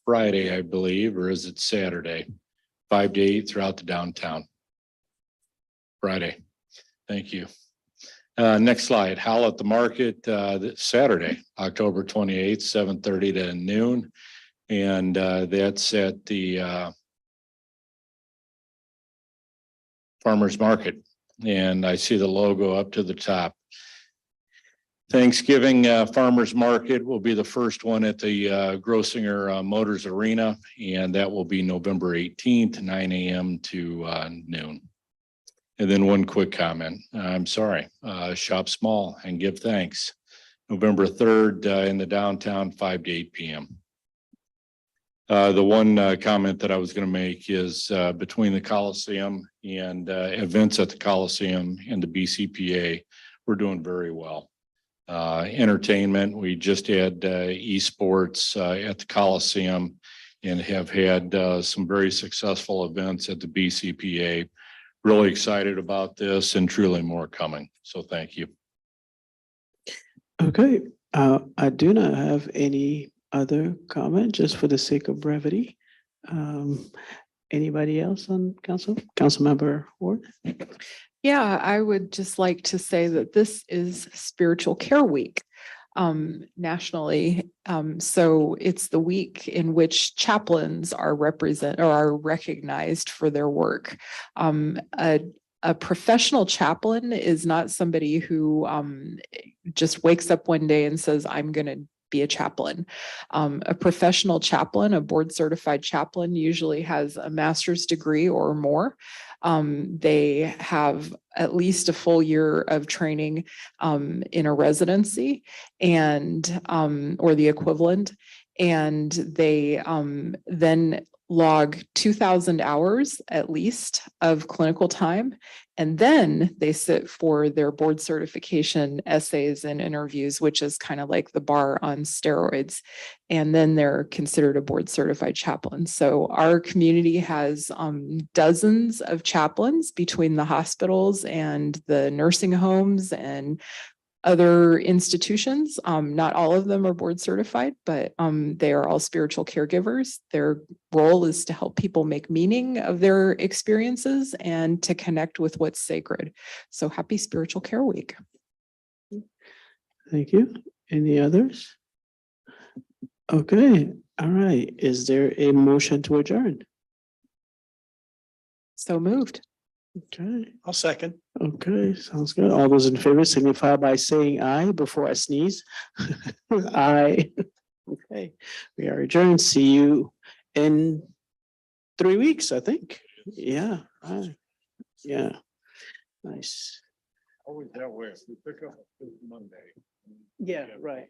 Friday, I believe, or is it Saturday? 5 to 8 throughout the downtown. Friday. Thank you. Next slide, Howl at the Market, this Saturday, October 28th, 7:30 to noon. And that's at the Farmers Market. And I see the logo up to the top. Thanksgiving Farmers Market will be the first one at the Grossinger Motors Arena. And that will be November 18th, 9 a.m. to noon. And then 1 quick comment. I'm sorry, shop small and give thanks. November 3rd in the downtown, 5 to 8 p.m. The one comment that I was going to make is between the Coliseum and events at the Coliseum and the BCPA, we're doing very well. Entertainment, we just had esports at the Coliseum and have had some very successful events at the BCPA. Really excited about this and truly more coming. So thank you. Okay, I do not have any other comment, just for the sake of brevity. Anybody else on Councilmember Ward? Yeah, I would just like to say that this is Spiritual Care Week nationally. So it's the week in which chaplains are recognized for their work. A professional chaplain is not somebody who just wakes up one day and says, I'm going to be a chaplain. A professional chaplain, a board certified chaplain, usually has a master's degree or more. They have at least a full year of training in a residency and or the equivalent. And they then log 2,000 hours at least of clinical time. And then they sit for their board certification essays and interviews, which is kind of like the bar on steroids. And then they're considered a board certified chaplain. So our community has dozens of chaplains between the hospitals and the nursing homes and other institutions. Not all of them are board certified, but they are all spiritual caregivers. Their role is to help people make meaning of their experiences and to connect with what's sacred. So happy Spiritual Care Week. Thank you. Any others? Okay, all right. Is there a motion to adjourn? So moved. Okay, I'll second. okay, sounds good. All those in favor signify by saying aye before I sneeze. Aye. Okay, we are adjourned. See you in 3 weeks, I think. Yeah, yeah, nice. Always that way. If we pick up Monday. Yeah, right.